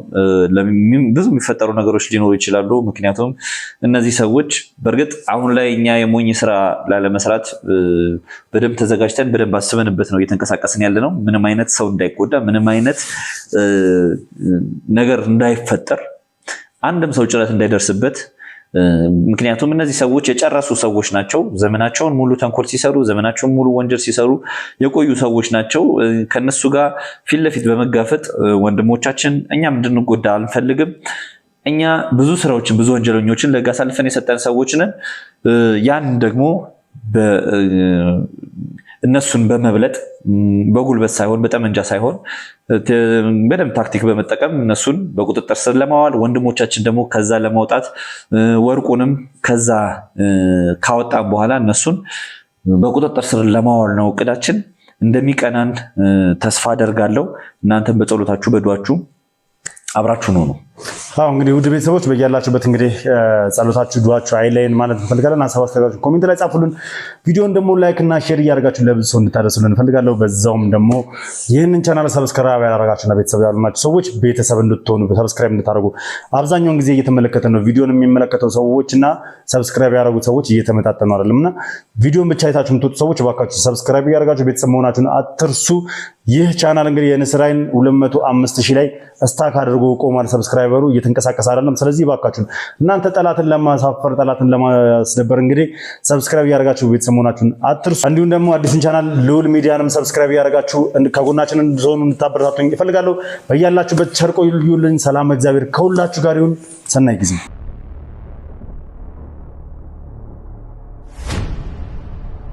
ብዙ የሚፈጠሩ ነገሮች ሊኖሩ ይችላሉ። ምክንያቱም እነዚህ ሰዎች በእርግጥ አሁን ላይ እኛ የሞኝ ስራ ላለመስራት በደንብ ተዘጋጅተን በደንብ አስበንበት ነው እየተንቀሳቀስን ያለ ነው። ምንም አይነት ሰው እንዳይጎዳ፣ ምንም አይነት ነገር እንዳይፈጠር፣ አንድም ሰው ጭረት እንዳይደርስበት። ምክንያቱም እነዚህ ሰዎች የጨረሱ ሰዎች ናቸው። ዘመናቸውን ሙሉ ተንኮል ሲሰሩ፣ ዘመናቸውን ሙሉ ወንጀል ሲሰሩ የቆዩ ሰዎች ናቸው። ከነሱ ጋር ፊት ለፊት በመጋፈጥ ወንድሞቻችን እኛም እንድንጎዳ አንፈልግም። እኛ ብዙ ስራዎችን ብዙ ወንጀለኞችን ለህግ አሳልፈን የሰጠን ሰዎች ነን። ያን ደግሞ እነሱን በመብለጥ በጉልበት ሳይሆን በጠመንጃ ሳይሆን በደንብ ታክቲክ በመጠቀም እነሱን በቁጥጥር ስር ለማዋል ወንድሞቻችን ደግሞ ከዛ ለማውጣት ወርቁንም ከዛ ካወጣን በኋላ እነሱን በቁጥጥር ስር ለማዋል ነው እቅዳችን። እንደሚቀናን ተስፋ አደርጋለሁ። እናንተም በጸሎታችሁ በዱዓችሁ አብራችሁ ነው። እንግዲህ ውድ ቤተሰቦች በያላችሁበት እንግዲህ ጸሎታችሁ ዱዓችሁ አይለየን ማለት እንፈልጋለን። ሀሳብ አስተያየታችሁ ኮሜንት ላይ ጻፉልን። ቪዲዮን ደግሞ ላይክ እና ሼር እያደረጋችሁ ለብዙ ሰው እንድታደርሱልን እንፈልጋለሁ። በዛውም ደግሞ ይህንን ቻናል ሰብስክራይብ ያደረጋችሁና ቤተሰብ ያሉናችሁ ሰዎች ቤተሰብ እንድትሆኑ ሰብስክራይብ እንድታደርጉ አብዛኛውን ጊዜ እየተመለከተ ነው ቪዲዮን የሚመለከተው ሰዎችና ሰብስክራይብ ያደረጉት ሰዎች እየተመጣጠኑ አይደለምና ቪዲዮን ብቻ አይታችሁ የምትወጡ ሰዎች እባካችሁ ሰብስክራይብ እያደረጋችሁ ቤተሰብ መሆናችሁን አትርሱ። ይህ ቻናል እንግዲህ የንስራይን 205,000 ላይ ስታክ አድርጎ ቆሟል። ሰብስክራይበሩ እየተንቀሳቀሰ አይደለም። ስለዚህ እባካችሁ እናንተ ጠላትን ለማሳፈር ጠላትን ለማስደበር እንግዲህ ሰብስክራይብ ያደርጋችሁ ቤተሰብ መሆናችሁን አትርሱ። እንዲሁም ደግሞ አዲስን ቻናል ልዑል ሚዲያንም ሰብስክራይብ ያደርጋችሁ ከጎናችን እንድትሆኑ እንድታበረታቱኝ እፈልጋለሁ። በያላችሁበት ቸር ቆዩልኝ። ሰላም እግዚአብሔር ከሁላችሁ ጋር ይሁን። ሰናይ ጊዜ